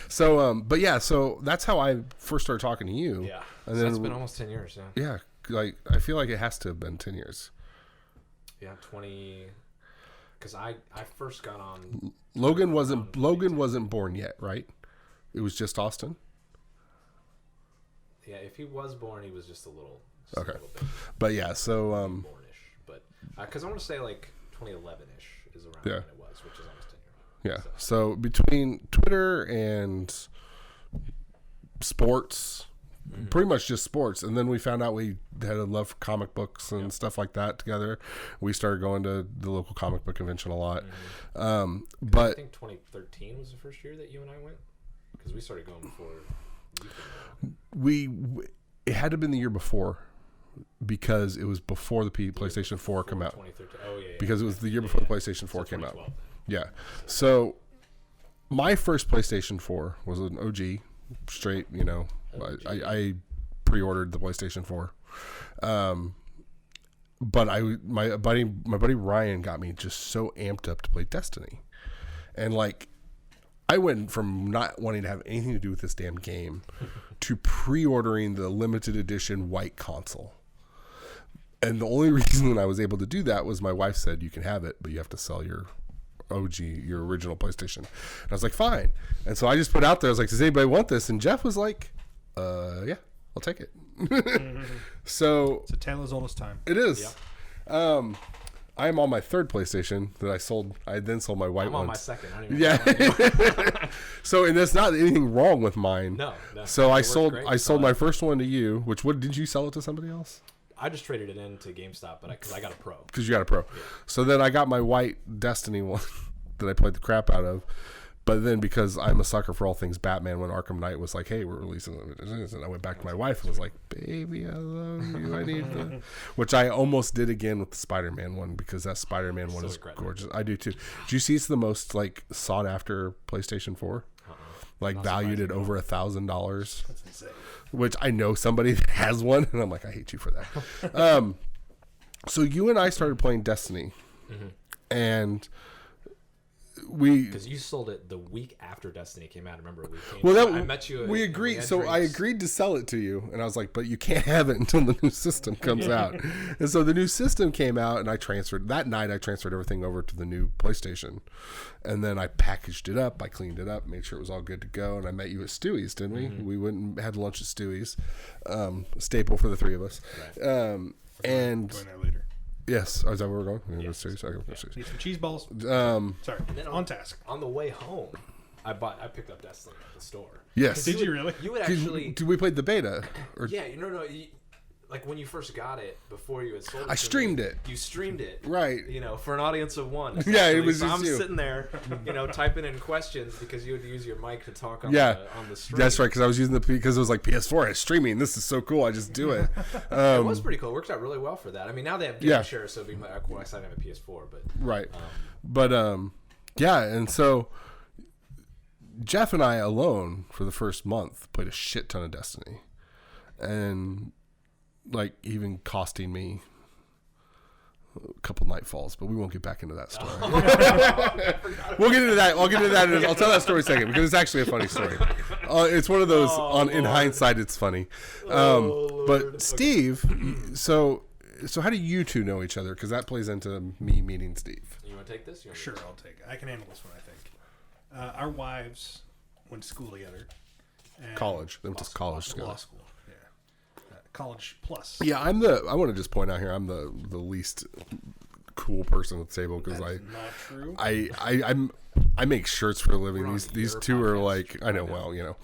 So, but yeah, so that's how I first started talking to you. Yeah. And so then it's been almost 10 years, yeah. Yeah. Like, I feel like it has to have been 10 years. Yeah, 20. Because I first got on. Logan wasn't born yet, right? It was just Austin? Yeah, if he was born, he was just a little. Okay. A little bit. But yeah, so. Bornish. But, because I want to say like 2011-ish is around when it was, which is almost 10 years. Yeah. So between Twitter and sports, pretty much just sports, and then we found out we had a love for comic books and stuff like that together. We started going to the local comic book convention a lot. But I think 2013 was the first year that you and I went, because we started going before you came out. It had to have been the year before, because it was before the PlayStation 4 came out. 2013. Oh, yeah. Because it was the year before the PlayStation 4 came out. 2012. Yeah. So my first PlayStation 4 was an OG, straight, you know. I pre-ordered the PlayStation 4. But my buddy Ryan got me just so amped up to play Destiny. And like, I went from not wanting to have anything to do with this damn game to pre-ordering the limited edition white console. And the only reason I was able to do that was my wife said, you can have it, but you have to sell your your original PlayStation. And I was like, fine. And so I just put out there, I was like, does anybody want this? And Jeff was like, yeah, I'll take it. So it's a tale as old as time. It is. Yeah. I am on my third PlayStation that I sold. I then sold my white one. I'm on my second. I don't even know. So, and there's not anything wrong with mine. No. So I sold my first one to you. Did you sell it to somebody else? I just traded it in to GameStop, because I got a Pro. Because you got a Pro. Yeah. So then I got my white Destiny one that I played the crap out of. But then because I'm a sucker for all things Batman, when Arkham Knight was like, hey, we're releasing this, and I went back to my wife and was like, baby, I love you. I need the... Which I almost did again with the Spider-Man one, because that Spider-Man one is gorgeous. I do too. Do you see it's the most like sought after PlayStation 4? Like valued at over $1,000. That's insane. Which I know somebody that has one, and I'm like, I hate you for that. So you and I started playing Destiny, and because you sold it the week after Destiny came out. I remember we came. Well, I met you. We agreed. So I agreed to sell it to you, and I was like, "But you can't have it until the new system comes out." And so the new system came out, and I transferred that night. I transferred everything over to the new PlayStation, and then I packaged it up. I cleaned it up, made sure it was all good to go. And I met you at Stewie's, didn't we? We went and had lunch at Stewie's, staple for the three of us. Right. And Going there later. Yes. Oh, is that where we're going? We're going to Yes. Stewie's? Okay, Need some cheese balls. Sorry. then on task. On the way home, I picked up Destiny at the store. Yes. Did you really? You would actually. Did we play the beta? Or Yeah, no. Like when you first got it, before you had sold it, I streamed it. You streamed it, Right. For an audience of one. Yeah, it essentially. was So just I'm you. sitting there, typing in questions because you would use your mic to talk on the stream. That's right, because I was using because it was like PS4 streaming. This is so cool. I just do it. It was pretty cool. It worked out really well for that. I mean, now they have game share, so it'd be like, well, I still have a PS4, but right. And so Jeff and I alone for the first month played a shit ton of Destiny, and like even costing me a couple nightfalls, but we won't get back into that story. We'll get into that. I'll get into that. I'll tell that story in a second because it's actually a funny story. It's one of those. In hindsight, it's funny. But Steve, so how do you two know each other? Because that plays into me meeting Steve. You want to take this? Sure, I'll take it. I can handle this one, I think. Our wives went to school together. And College. They went to college together. Law school, yeah. College plus. Yeah, I want to just point out here, I'm the least cool person at the table because That's not true. I make shirts for a living. We're on These your two are podcast like, I know, right now. well,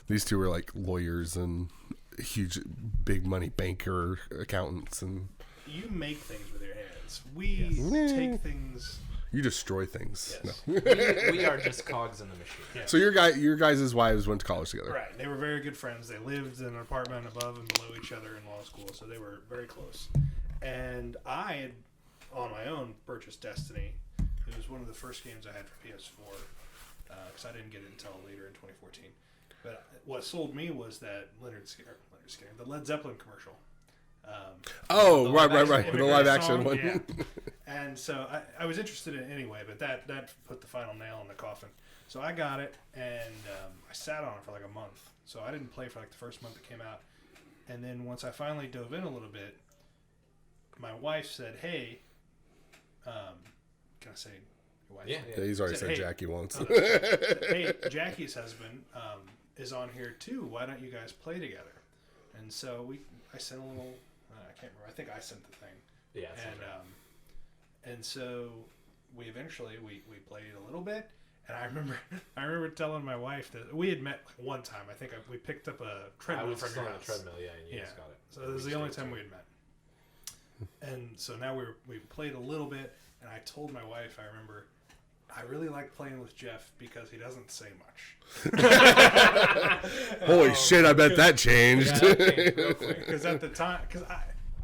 these two are like lawyers and huge, big money banker accountants, and You make things with your hands. We take things. you destroy things. Yes. No. we are just cogs in the machine. Yeah. So your guys' wives went to college together. Right. They were very good friends. They lived in an apartment above and below each other in law school, so they were very close. And I had, on my own, purchased Destiny. It was one of the first games I had for PS4 because I didn't get it until later in 2014. But what sold me was that the Led Zeppelin commercial. Right. The live action one. Yeah. And so I was interested in it anyway, but that put the final nail in the coffin. So I got it, and I sat on it for like a month. So I didn't play for like the first month it came out. And then once I finally dove in a little bit, my wife said, "Hey, can I say your wife?" Yeah, he's already said "Hey." Jackie once. Hey, Jackie's husband is on here too. Why don't you guys play together? And so I sent a little. I can't remember. I think I sent the thing. Yeah. And so we eventually we played a little bit, and I remember telling my wife that we had met like one time. I think we picked up a treadmill from your on a house. treadmill, and you just got it. So this is the only time we had met. And so now we played a little bit, and I told my wife, I remember, I really like playing with Jeff because he doesn't say much. Holy shit! I bet that changed. Because at the time, because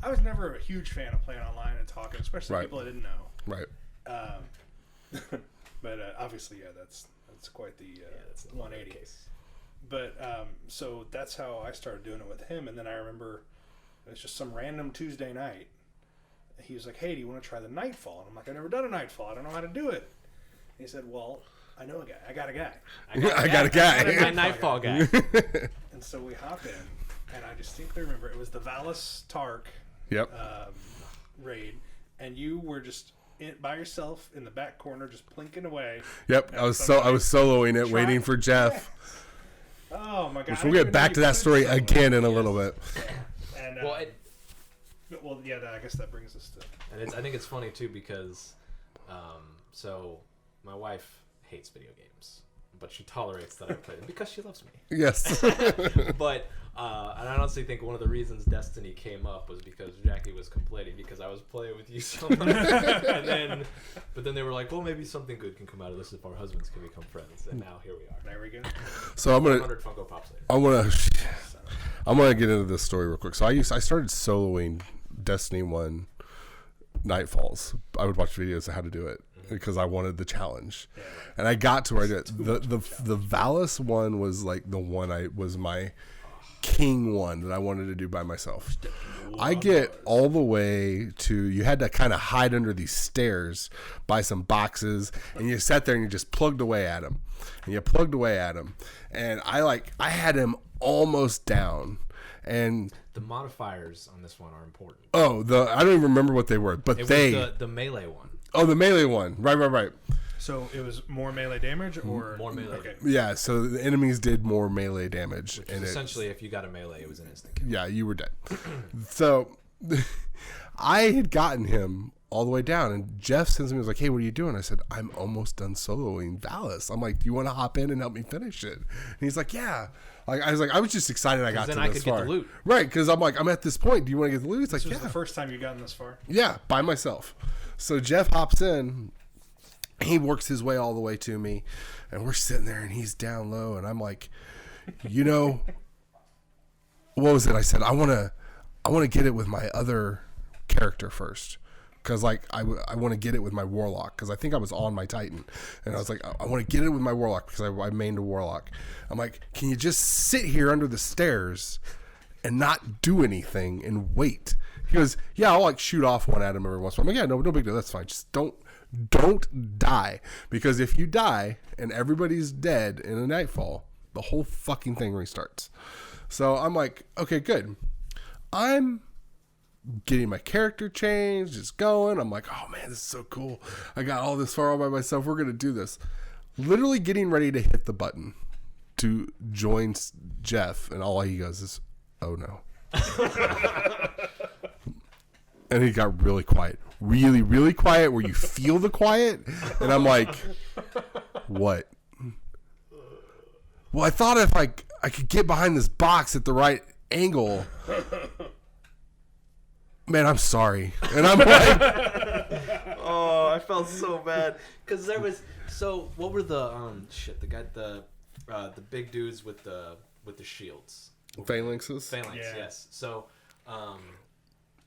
I was never a huge fan of playing online and talking, especially people I didn't know. Right. But obviously, that's quite the that's the 180 case. But so that's how I started doing it with him. And then I remember it was just some random Tuesday night. He was like, "Hey, do you want to try the Nightfall?" And I'm like, "I've never done a Nightfall. I don't know how to do it." And he said, "Well, I know a guy. I got a guy. I got a guy. My Nightfall guy." And so we hop in, and I distinctly remember it was the Valis Tark Yep. raid, and you were just by yourself in the back corner, just plinking away. Yep. I was soloing it, waiting for Jeff. Oh my god! Which we'll get back to that story again in a little bit. And, I guess that brings us to. And I think it's funny too because, so my wife hates video games, but she tolerates that I play them because she loves me. Yes. But and I honestly think one of the reasons Destiny came up was because Jackie was complaining because I was playing with you so much. But then they were like, well, maybe something good can come out of this if our husbands can become friends. And now here we are. There we go. So I'm gonna. 100 Funko Pops later. I'm gonna get into this story real quick. So I started soloing Destiny 1 Nightfalls. I would watch videos of how to do it because I wanted the challenge, and I got to where I did it. The Valis one was like the one was my king one that I wanted to do by myself. I get all the way to, you had to kind of hide under these stairs by some boxes, and you sat there and you just plugged away at him. And I had him almost down. And the modifiers on this one are important. Oh, I don't even remember what they were, but was the melee one. Oh, the melee one. Right. So it was more melee damage or more melee? Okay. Yeah, so the enemies did more melee damage. And essentially, if you got a melee, it was an instant kill. Yeah, you were dead. So I had gotten him all the way down, and Jeff sends me, was like, hey, what are you doing? I said, I'm almost done soloing Valis. I'm like, do you want to hop in and help me finish it? And he's like, yeah. I was just excited I got to this far. Then I could get the loot. Right, because I'm like, I'm at this point. Do you want to get the loot? It's like, this was the first time you've gotten this far? Yeah, by myself. So Jeff hops in. He works his way all the way to me, and we're sitting there, and he's down low, and I'm like, what was it? I said, I want to get it with my other character first, because I want to get it with my warlock, because I think I was on my Titan, and I was like, I want to get it with my warlock because I mained a warlock. I'm like, can you just sit here under the stairs and not do anything and wait? He goes, yeah, I'll shoot off one at him every once in a while. I'm like, yeah, no big deal, that's fine. Just don't die, because if you die and everybody's dead in a nightfall, the whole fucking thing restarts. So I'm like, okay, good. I'm getting my character changed, just going. I'm like, oh man, this is so cool. I got all this far all by myself. We're gonna do this. Literally getting ready to hit the button to join Jeff, and all he goes is, oh no. And he got really quiet. Really, really quiet, where you feel the quiet. And I'm like, what? Well, I thought if I could get behind this box at the right angle. Man, I'm sorry. And I'm like, oh, I felt so bad. Because there was, so what were the, the big dudes with the shields? Phalanxes? Yes. So,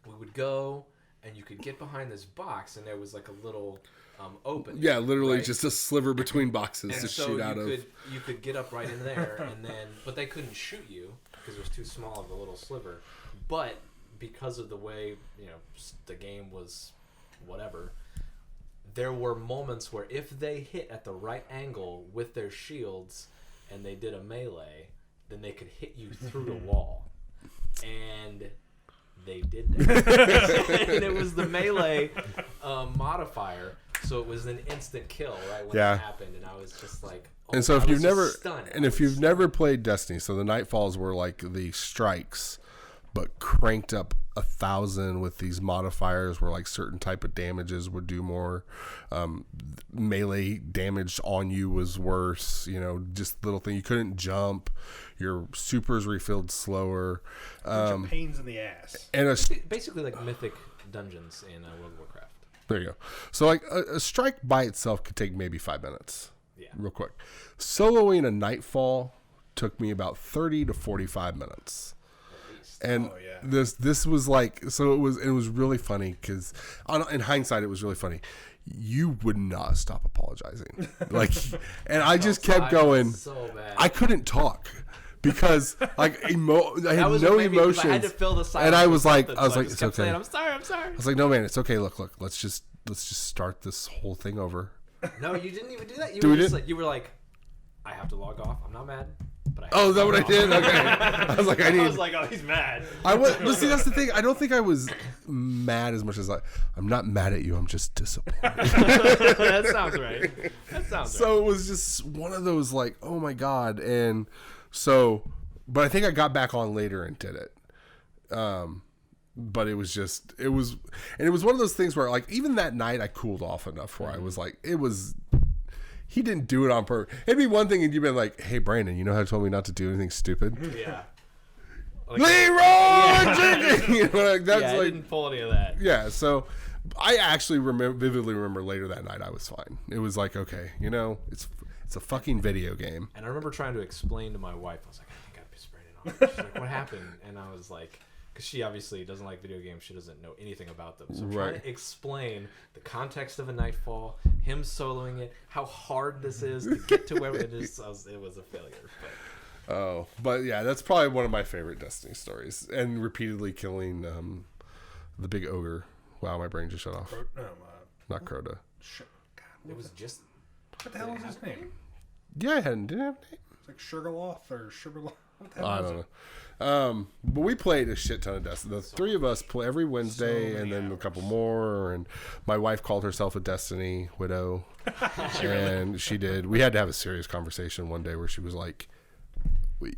we would go, and you could get behind this box, and there was a little open. Yeah, literally just a sliver between boxes and to so shoot out of. You could get up right in there, and then, but they couldn't shoot you because it was too small of a little sliver. But because of the way the game was, whatever, there were moments where if they hit at the right angle with their shields, and they did a melee, then they could hit you through the wall, and they did that. And it was the melee modifier, so it was an instant kill right when it happened, and I was just like, oh, and so if you've never played Destiny, so the Nightfalls were like the strikes, but cranked up 1,000 with these modifiers where certain type of damages would do more. Melee damage on you was worse, just little thing. You couldn't jump. Your supers refilled slower. Pains in the ass. And basically like mythic dungeons in World of Warcraft. There you go. So a strike by itself could take maybe 5 minutes. Yeah. Real quick. Soloing a Nightfall took me about 30 to 45 minutes. And this was so it was really funny because in hindsight it was really funny. You would not stop apologizing, and I just kept going. So bad. I couldn't talk because I had no emotions. I had to fill the silence, and I was like, it's okay. Saying, I'm sorry. I was like, no man, it's okay. Look, let's just start this whole thing over. No, you didn't even do that. You were like, I have to log off. I'm not mad. Oh, is that what I did? Okay. I was like, oh, he's mad. See, that's the thing. I don't think I was mad as much as I'm not mad at you. I'm just disappointed. That sounds right. So it was just one of those oh my God. And so, but I think I got back on later and did it. But it was one of those things where even that night I cooled off enough where I was he didn't do it on purpose. It'd be one thing and you'd be like, hey, Brandon, you know how you told me not to do anything stupid? Yeah. Leroy! I didn't pull any of that. Yeah, so I actually vividly remember later that night I was fine. It was okay, it's a fucking video game. And I remember trying to explain to my wife, I was like, I think I pissed Brandon off. She's like, what happened? And I was like, because she obviously doesn't like video games. She doesn't know anything about them. So I'm trying to explain the context of a Nightfall, him soloing it, how hard this is to get to where it is. It was a failure. Oh, but yeah, that's probably one of my favorite Destiny stories. And repeatedly killing the big ogre. Wow, my brain just shut off. Not Crota. It was just... What the hell is his name? Yeah, I didn't have a name. It's like Sugarloaf or Sugarloaf. What the hell I don't know. But we played a shit ton of Destiny. The three of us play every Wednesday, and then a couple more. And my wife called herself a Destiny widow, and she did. We had to have a serious conversation one day where she was like,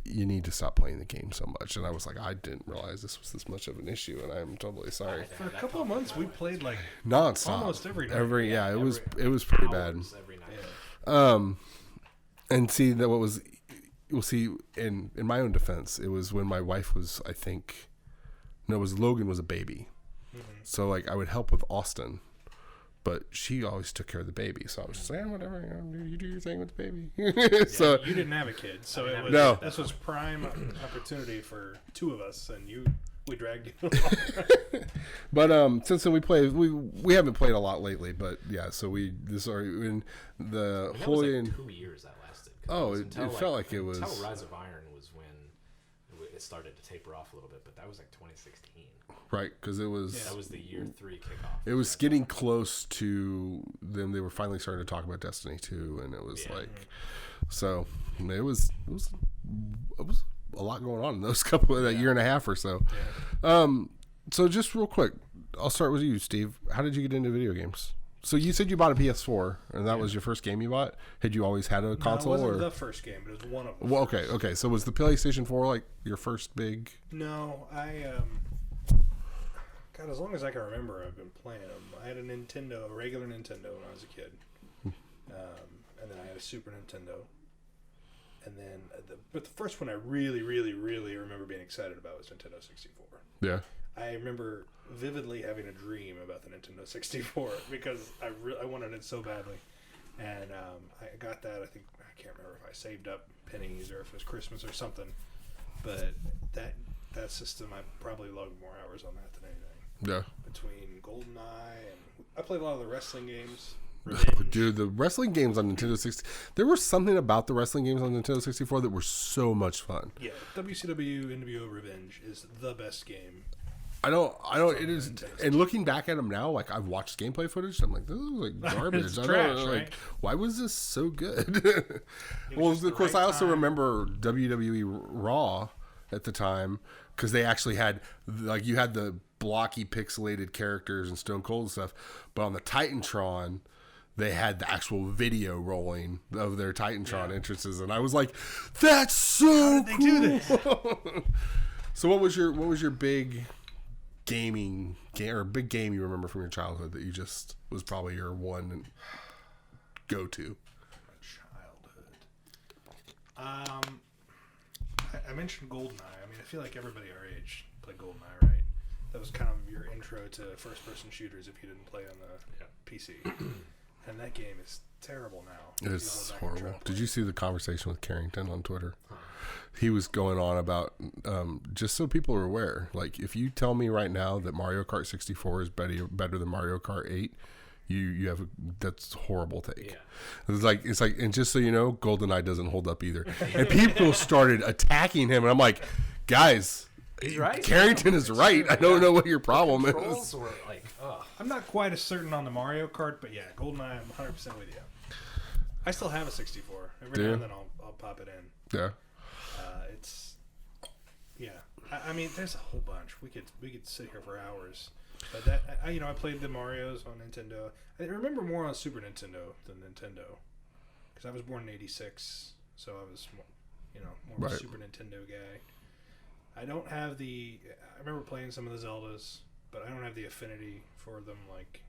"You need to stop playing the game so much." And I was like, "I didn't realize this was this much of an issue, and I'm totally sorry." For a couple of months, we played like nonstop, almost every night. It was pretty bad. Every night. Yeah. And see that what was. We'll see, in my own defense, it was when my wife was, Logan was a baby. Mm-hmm. So, like, I would help with Austin, but she always took care of the baby. So I was just like, whatever, you do your thing with the baby. So you didn't have a kid, so it was, no. This was prime opportunity for two of us, and we dragged you along. But since then we haven't played a lot lately, but yeah, so in the Holy and 2 years that lasted. Oh, it felt like it was until Rise of Iron was when it started to taper off a little bit, but that was like 2016. Right, because it was that was the year 3 kickoff. It was getting close to them. They were finally starting to talk about Destiny 2, and it was so it was a lot going on in those that year and a half or so. Yeah. So just real quick, I'll start with you, Steve. How did you get into video games? So you said you bought a PS4, and that was your first game you bought? Had you always had a console? No, it wasn't the first game, but it was one of them. Well, okay. So was the PlayStation 4 like your first big? No, God, as long as I can remember, I've been playing them. I had a regular Nintendo when I was a kid, and then I had a Super Nintendo, and then but the first one I really, really, really remember being excited about was Nintendo 64. Yeah. I remember vividly having a dream about the Nintendo 64 because I wanted it so badly, and I got that. I can't remember if I saved up pennies or if it was Christmas or something, but that system I probably logged more hours on that than anything. Yeah. Between GoldenEye and I played a lot of the wrestling games. Revenge. Dude, the wrestling games on Nintendo 64. There was something about the wrestling games on Nintendo 64 that were so much fun. Yeah, WCW NWO Revenge is the best game. I don't. It is. And looking back at them now, like I've watched gameplay footage, I'm like, this is like garbage. It's trash, like, right? why was this so good? Well, of course, I also remember WWE Raw at the time because they actually had like you had the blocky pixelated characters and Stone Cold and stuff, but on the Titantron, they had the actual video rolling of their Titantron entrances, and I was like, that's so How did cool. they do this? So what was your big gaming game or big game you remember from your childhood that you just was probably your one go to? Childhood. I mentioned GoldenEye. I mean, I feel like everybody our age played GoldenEye, right? That was kind of your intro to first-person shooters if you didn't play on the PC. And that game is terrible now. It is horrible. Did you see the conversation with Carrington on Twitter? He was going on about, just so people are aware, like if you tell me right now that Mario Kart 64 is better than Mario Kart 8, you have that's a horrible take. Yeah. It's like, and just so you know, GoldenEye doesn't hold up either. And people started attacking him, and I'm like, guys, he's right. Carrington is right. I don't know what your problem is. Were like, I'm not quite as certain on the Mario Kart, but yeah, GoldenEye, I'm 100% with you. I still have a 64. Every now and then I'll pop it in. Yeah. I mean, there's a whole bunch. We could sit here for hours. But that I played the Marios on Nintendo. I remember more on Super Nintendo than Nintendo because I was born in '86, so I was more of a Super Nintendo guy. I don't have I remember playing some of the Zeldas, but I don't have the affinity for them. Like,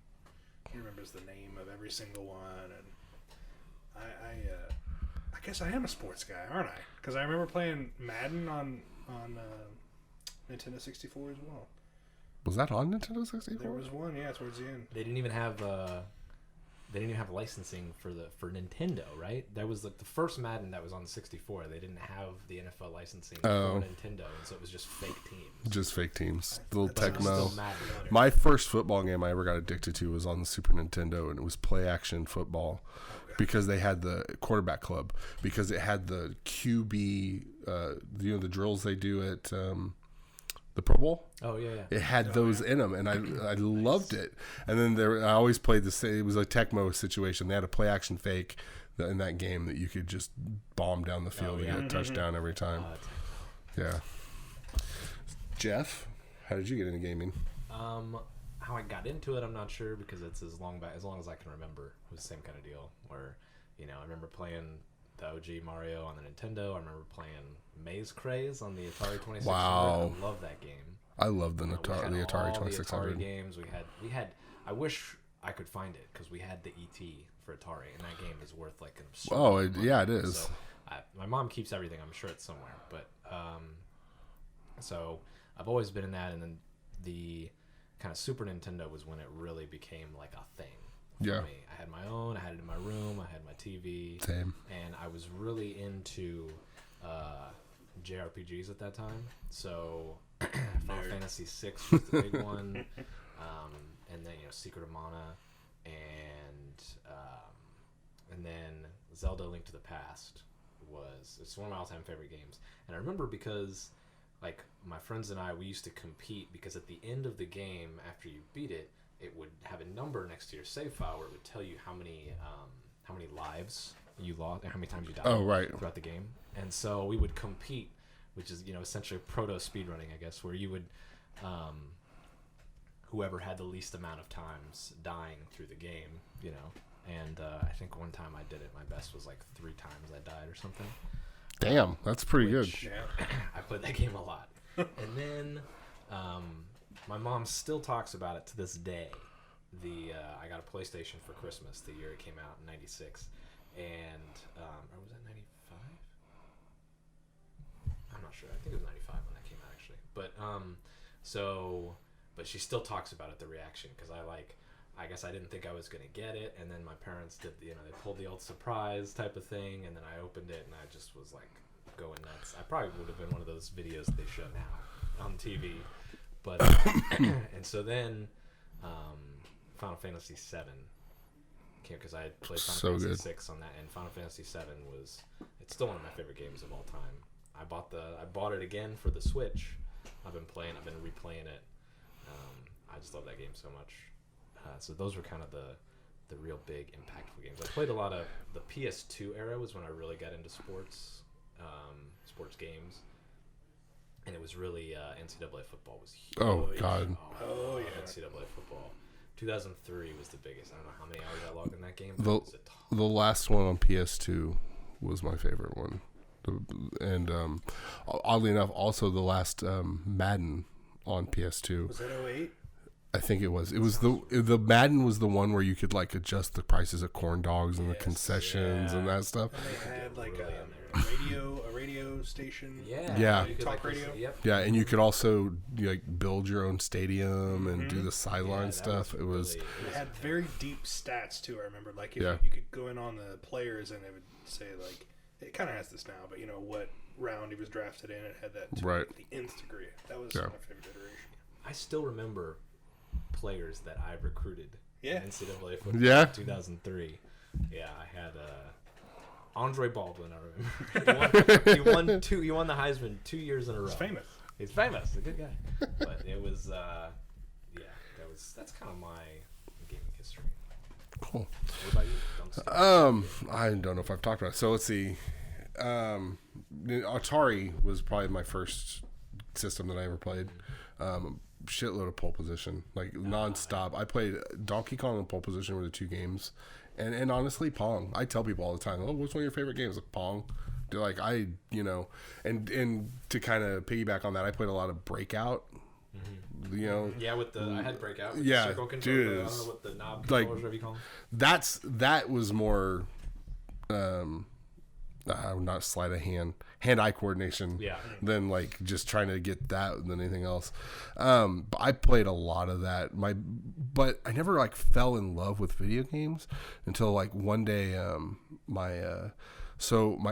he remembers the name of every single one, and I guess I am a sports guy, aren't I? Because I remember playing Madden on Nintendo 64 as well. Was that on Nintendo 64? There was one, towards the end. They didn't even have licensing for Nintendo, right? That was like the first Madden that was on 64. They didn't have the NFL licensing for Nintendo, and so it was just fake teams. Just fake teams. Little Tecmo. Still Madden. My first football game I ever got addicted to was on the Super Nintendo, and it was play action football. because they had the quarterback club, because it had the QB, the drills they do at the Pro Bowl. Oh yeah. It had those in them, and I loved it. And then I always played the same. It was a Tecmo situation. They had a play action fake in that game that you could just bomb down the field and get a touchdown every time. Yeah. Jeff, how did you get into gaming? How I got into it, I'm not sure, because it's as long as I can remember. It was the same kind of deal where, I remember playing the OG Mario on the Nintendo. I remember playing Maze Craze on the Atari 2600. Wow. I love that game. I love the Atari 2600. The Atari games we had. I wish I could find it, because we had the ET for Atari, and that game is worth like an absurd it is. So, my mom keeps everything. I'm sure it's somewhere, but so I've always been in that, and then the kind of Super Nintendo was when it really became like a thing for me. I had my own. I had it in my room. I had my TV. Same. And I was really into JRPGs at that time. So Final Fantasy VI was the big one, and then Secret of Mana, and then Zelda: Link to the Past it's one of my all-time favorite games. And I remember because like my friends and I, we used to compete, because at the end of the game, after you beat it, it would have a number next to your save file where it would tell you how many lives you lost and how many times you died throughout the game. And so we would compete, which is essentially proto speedrunning, I guess, where you would whoever had the least amount of times dying through the game, and I think one time I did it, my best was like 3 times I died or something. Damn, that's pretty good. I played that game a lot. And then my mom still talks about it to this day. I got a PlayStation for Christmas the year it came out in 96. And, or was that 95? I'm not sure. I think it was 95 when that came out, actually. But, but she still talks about it, the reaction, because I guess I didn't think I was going to get it, and then my parents did, they pulled the old surprise type of thing, and then I opened it, and I just was, going nuts. I probably would have been one of those videos they show now on TV. But, and so then, Final Fantasy VII came, because I had played Final Fantasy VI on that, and Final Fantasy VII it's still one of my favorite games of all time. I bought it again for the Switch. I've been replaying it. I just love that game so much. So those were kind of the real big impactful games. I played a lot of the PS2 era was when I really got into sports games, and it was really NCAA football was huge. Oh God! Oh yeah, NCAA football. 2003 was the biggest. I don't know how many hours I logged in that game. The last one on PS2 was my favorite one, and oddly enough, also the last Madden on PS2. Was that 08? I think it was. It was the Madden was the one where you could adjust the prices of corn dogs and the concessions and that stuff. And they had a radio station. Yeah. Talk radio. Yeah, and you could also build your own stadium and do the sideline stuff. It was. It had very deep stats too. I remember you could go in on the players and it would say it kind of has this now, but what round he was drafted in. It had that to the nth degree. That was my favorite iteration. I still remember players that I recruited in NCAA football in 2003. Yeah, I had Andre Baldwin, I remember. He won the Heisman 2 years in a row. He's famous. He's a good guy. But it was that's kind of my gaming history. Cool. What about you? I don't know if I've talked about it. So let's see. Atari was probably my first system that I ever played. Shitload of pole position, nonstop. I played Donkey Kong and pole position were the 2 games, and honestly Pong. I tell people all the time, what's one of your favorite games? Pong. They're and to kind of piggyback on that, I played a lot of Breakout. Yeah, with I had Breakout. With yeah, the circle control, dude, I don't know what the knob controls, whatever you call them. That was more not sleight of hand-eye coordination than just trying to get that than anything else. But I played a lot of that. But I never fell in love with video games until one day my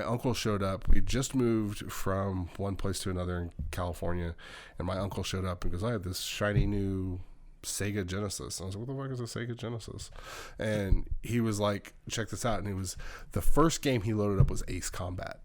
uncle showed up. We just moved from one place to another in California, and my uncle showed up and goes, I have this shiny new Sega Genesis. And I was like, what the fuck is a Sega Genesis? And he was like, check this out. And it was the first game he loaded up was Ace Combat.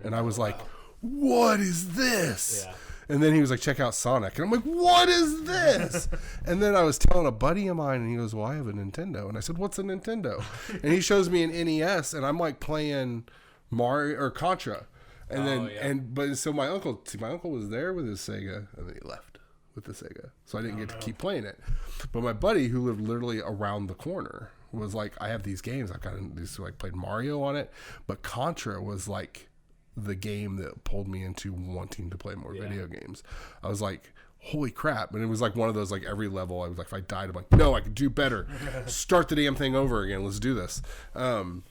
And I was like, what is this? Yeah. And then he was like, check out Sonic. And I'm like, what is this? And then I was telling a buddy of mine, and he goes, well, I have a Nintendo. And I said, what's a Nintendo? And he shows me an NES, and I'm like playing Mario or Contra. And so my uncle was there with his Sega, and then he left with the Sega. So I didn't get to keep playing it. But my buddy, who lived literally around the corner, was like, I have these games. I've got these, so I played Mario on it. But Contra was like the game that pulled me into wanting to play more video games. I was like, holy crap. And it was like one of those, like every level I was like, if I died, I'm like, no, I can do better. Start the damn thing over again. Let's do this. And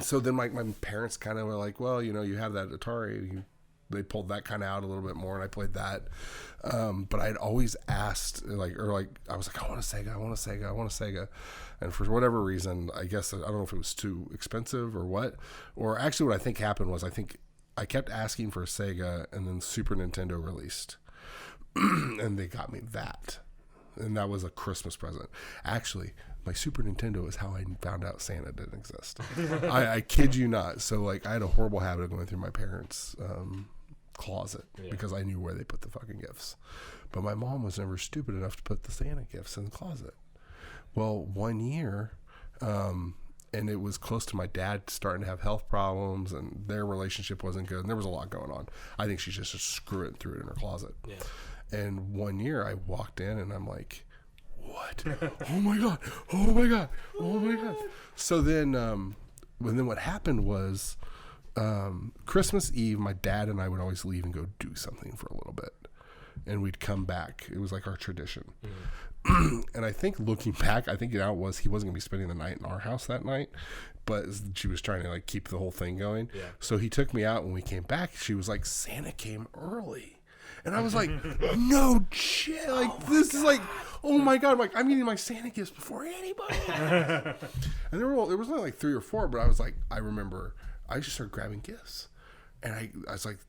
so then my parents kind of were like, well, you know, you have that Atari. They pulled that kind of out a little bit more, and I played that. But I'd always asked, I was like, I want a Sega. And for whatever reason, I guess, I don't know if it was too expensive or what. Or actually what I think happened was I kept asking for a Sega, and then Super Nintendo released. And they got me that. And that was a Christmas present. Actually, my Super Nintendo is how I found out Santa didn't exist. I kid you not. So, like, I had a horrible habit of going through my parents' closet because I knew where they put the fucking gifts. But my mom was never stupid enough to put the Santa gifts in the closet. Well, one year, and it was close to my dad starting to have health problems, and their relationship wasn't good, and there was a lot going on. I think she just screwed it and threw it in her closet. Yeah. And one year I walked in, and I'm like, what? Oh my God. Oh my God. Oh my God. So then, what happened was, Christmas Eve, my dad and I would always leave and go do something for a little bit. And we'd come back. It was like our tradition. Mm-hmm. And I think looking back, I think he wasn't going to be spending the night in our house that night, but she was trying to like keep the whole thing going. Yeah. So he took me out. When we came back, she was like, Santa came early. And I was like, no shit. Like, this is like, oh my God. I'm like, I'm getting my Santa gifts before anybody. And there was only like 3 or 4, but I was like, I remember I just started grabbing gifts. And I was like,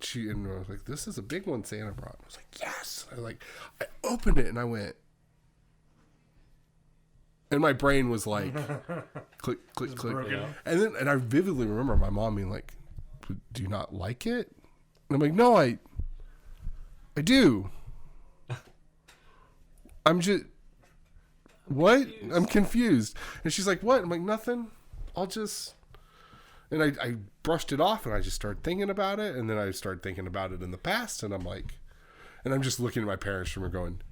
this is a big one Santa brought. I was like, yes. I opened it and I went, and my brain was like, click, click, click. Yeah. And I vividly remember my mom being like, do you not like it? And I'm like, no, I do. I'm just, what? I'm confused. And she's like, what? I'm like, nothing. And I brushed it off, and I just started thinking about it. And then I started thinking about it in the past. And I'm like, and I'm just looking at my parents from her going,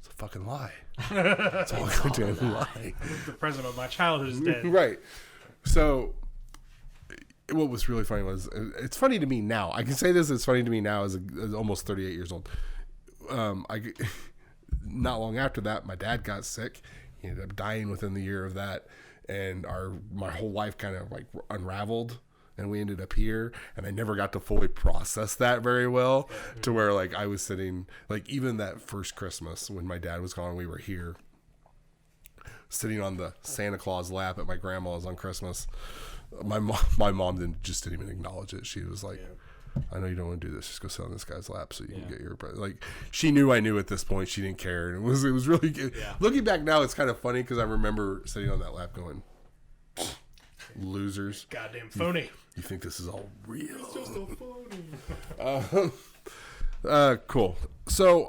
it's a fucking lie. It's all a goddamn lie. The present of my childhood is dead. Right. So what was really funny was, it's funny to me now. I can say this, it's funny to me now as almost 38 years old. Not long after that, my dad got sick. He ended up dying within the year of that. And my whole life kind of like unraveled, and we ended up here, and I never got to fully process that very well, to where like I was sitting, like even that first Christmas when my dad was gone, we were here sitting on the Santa Claus lap at my grandma's on Christmas. My mom didn't even acknowledge it. She was like, I know you don't want to do this. Just go sit on this guy's lap so you can get your present. Like, she knew I knew at this point. She didn't care. And it was really good. Yeah. Looking back now, it's kind of funny because I remember sitting on that lap going, losers. Goddamn phony. You think this is all real? It's just so phony. Cool. So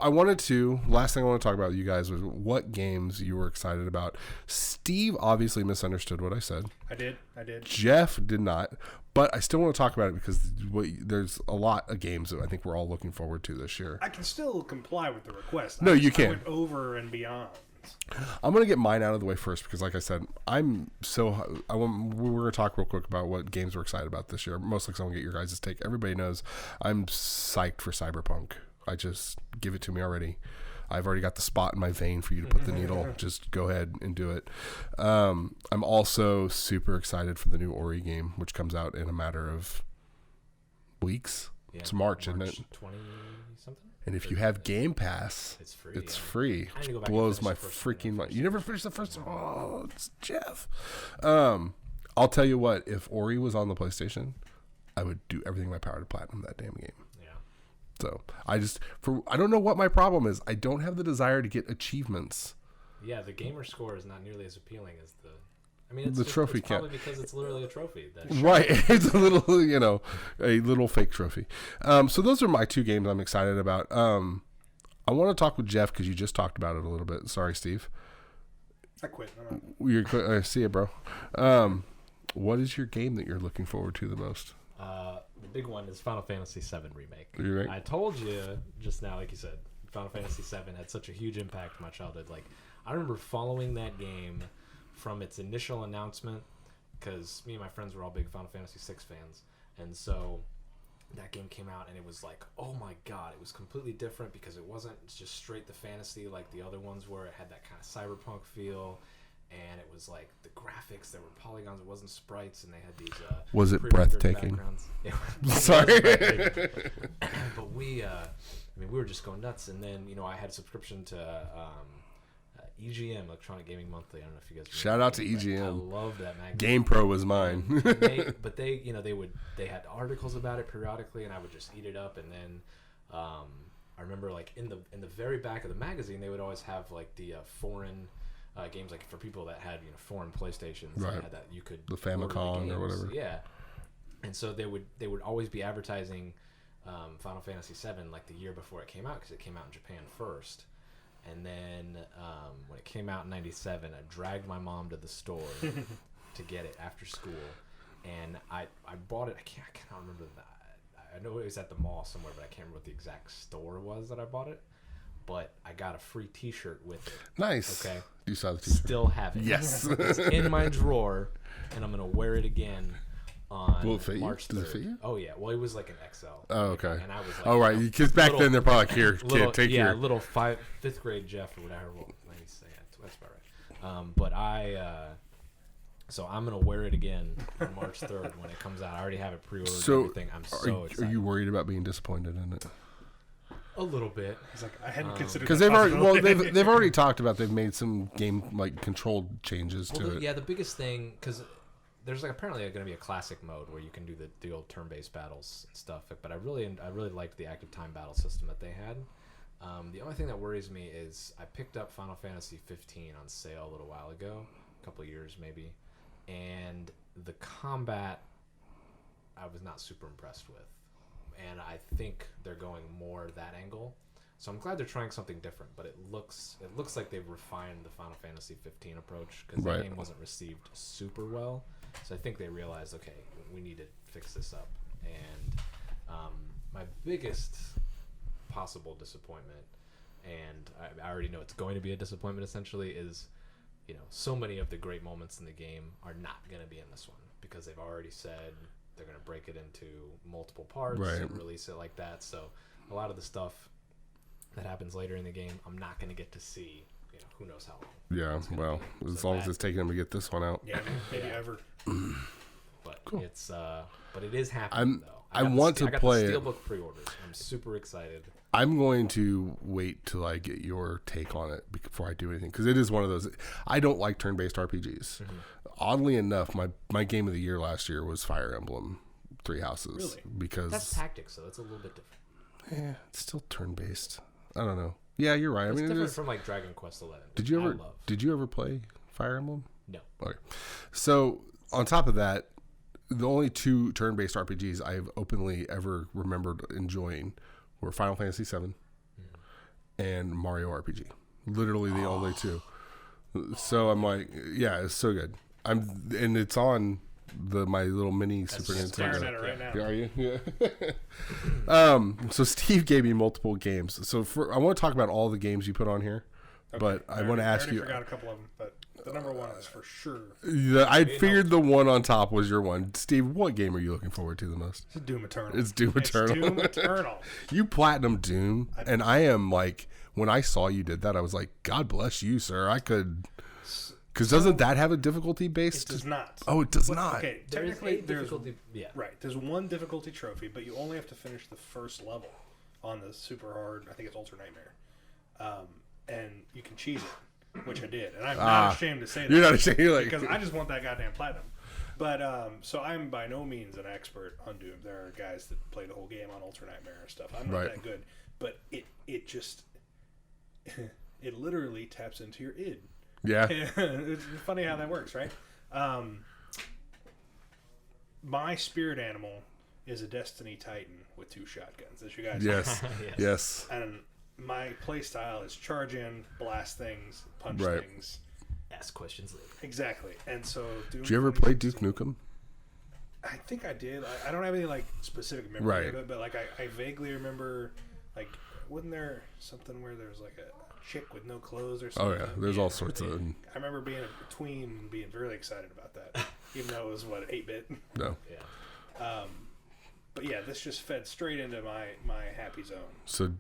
last thing I want to talk about with you guys was what games you were excited about. Steve obviously misunderstood what I said. I did. Jeff did not. But I still want to talk about it because there's a lot of games that I think we're all looking forward to this year. I can still comply with the request. No, you can. I went over and beyond. I'm going to get mine out of the way first because, like I said, we're going to talk real quick about what games we're excited about this year. Mostly because I want to get your guys' take. Everybody knows I'm psyched for Cyberpunk. I just give it to me already. I've already got the spot in my vein for you to put the needle. Just go ahead and do it. I'm also super excited for the new Ori game, which comes out in a matter of weeks. Yeah, it's March, isn't it? 20-something. And if you have Game Pass, it's free. Which blows my freaking mind. You never finished the first one? Oh, it's Jeff. I'll tell you what. If Ori was on the PlayStation, I would do everything in my power to platinum that damn game. So I don't know what my problem is. I don't have the desire to get achievements. Yeah, the gamer score is not nearly as appealing as the. I mean, it's the trophy it's probably because it's literally a trophy. Right, it's a little, a little fake trophy. So those are my 2 games I'm excited about. I want to talk with Jeff because you just talked about it a little bit. Sorry, Steve. I quit. You're quit. I see it, bro. What is your game that you're looking forward to the most? The big one is Final Fantasy VII Remake. I told you just now, like you said, Final Fantasy VII had such a huge impact on my childhood. Like, I remember following that game from its initial announcement, because me and my friends were all big Final Fantasy VI fans, and so that game came out and it was like, oh my god, it was completely different because it wasn't just straight the fantasy like the other ones were. It had that kind of cyberpunk feel, and it was like the graphics, there were polygons, it wasn't sprites, and they had these was it breathtaking? Sorry. But we were just going nuts, and then I had a subscrition to EGM, Electronic Gaming Monthly. I don't know if you guys shout out to EGM. I love that magazine. Game Pro was mine. they had articles about it periodically, and I would just eat it up. And then I remember like in the very back of the magazine, they would always have like the foreign games, like for people that had foreign PlayStations. Right. Had that you could the Famicom or whatever. Yeah. And so they would always be advertising Final Fantasy VII like the year before it came out, because it came out in Japan first. And then when it came out in '97, I dragged my mom to the store to get it after school, and I bought it. I cannot remember that. I know it was at the mall somewhere, but I can't remember what the exact store was that I bought it. But I got a free T-shirt with it. Nice. Okay. You saw the T-shirt. Still have it. Yes. It's in my drawer, and I'm gonna wear it again on Will it fit March 3rd. Does it fit you? Oh yeah. Well, it was like an XL. Oh, okay. And I was like, oh right, because back then they're probably like, here, kid, take your. Yeah, little 5th grade Jeff or whatever. Well, let me say it. That's about right. But so I'm gonna wear it again on March 3rd when it comes out. I already have it pre-ordered. And everything. I'm so excited. Are you worried about being disappointed in it? A little bit. He's like, I hadn't considered because they've already talked about they've made some game like controlled changes to it. Yeah, the biggest thing, because there's like apparently going to be a classic mode where you can do the old turn-based battles and stuff. But I really liked the active time battle system that they had. The only thing that worries me is I picked up Final Fantasy 15 on sale a little while ago, a couple of years maybe, and the combat I was not super impressed with. And I think they're going more that angle. So I'm glad they're trying something different, but it looks like they've refined the Final Fantasy 15 approach, because the game wasn't received super well. So I think they realized, okay, we need to fix this up. And my biggest possible disappointment, and I already know it's going to be a disappointment essentially, is so many of the great moments in the game are not going to be in this one, because they've already said they're going to break it into multiple parts and release it like that. So a lot of the stuff that happens later in the game, I'm not going to get to see, who knows how long. Yeah, well, as long as it's taking them to get this one out. Yeah, maybe ever. But cool. But it is happening, though. I want to play it. I got the Steelbook pre-orders. I'm super excited. I'm going to wait till I get your take on it before I do anything, because it is one of those. I don't like turn-based RPGs. Mm-hmm. Oddly enough, my game of the year last year was Fire Emblem Three Houses. Really? Because that's tactics, so that's a little bit different. Yeah, it's still turn-based. I don't know. Yeah, you're right. It's different from like Dragon Quest XI. Did you ever play Fire Emblem? No. Okay. So on top of that, the only 2 turn-based RPGs I've openly ever remembered enjoying were Final Fantasy VII and Mario RPG. Literally the only 2. So I'm like, yeah, it's so good. And it's on my little mini Super Nintendo. Staring at it right now. Are you? Yeah. So Steve gave me multiple games. So I want to talk about all the games you put on here, okay. But I want to ask you. I forgot a couple of them, but the number one is for sure. I figured the one on top was your one. Steve, what game are you looking forward to the most? It's Doom Eternal. It's Doom Eternal. You platinum Doom, and I am like, when I saw you did that, I was like, God bless you, sir. I could. Because doesn't that have a difficulty based? It does not. Oh, it does not. Okay, technically there's yeah. Right. There's one difficulty trophy, but you only have to finish the first level on the super hard. I think it's Ultra Nightmare, and you can cheese it, which I did, and I'm not ashamed to say that. You're not ashamed, because I just want that goddamn platinum. But so I'm by no means an expert on Doom. There are guys that play the whole game on Ultra Nightmare and stuff. I'm not that good, but it just it literally taps into your id. Yeah. It's funny how that works, right? My spirit animal is a Destiny Titan with 2 shotguns, as you guys know. Yes. And my play style is charge in, blast things, punch things. Ask questions later. Exactly. And so Doom. Did you ever play Duke Nukem? I think I did. I don't have any like specific memory of it, but like I vaguely remember, like, wasn't there something where there was like a chick with no clothes or something? Oh yeah, there's all sorts of. I remember being a tween and being really excited about that, even though it was 8-bit. No. Yeah. But yeah, this just fed straight into my happy zone. So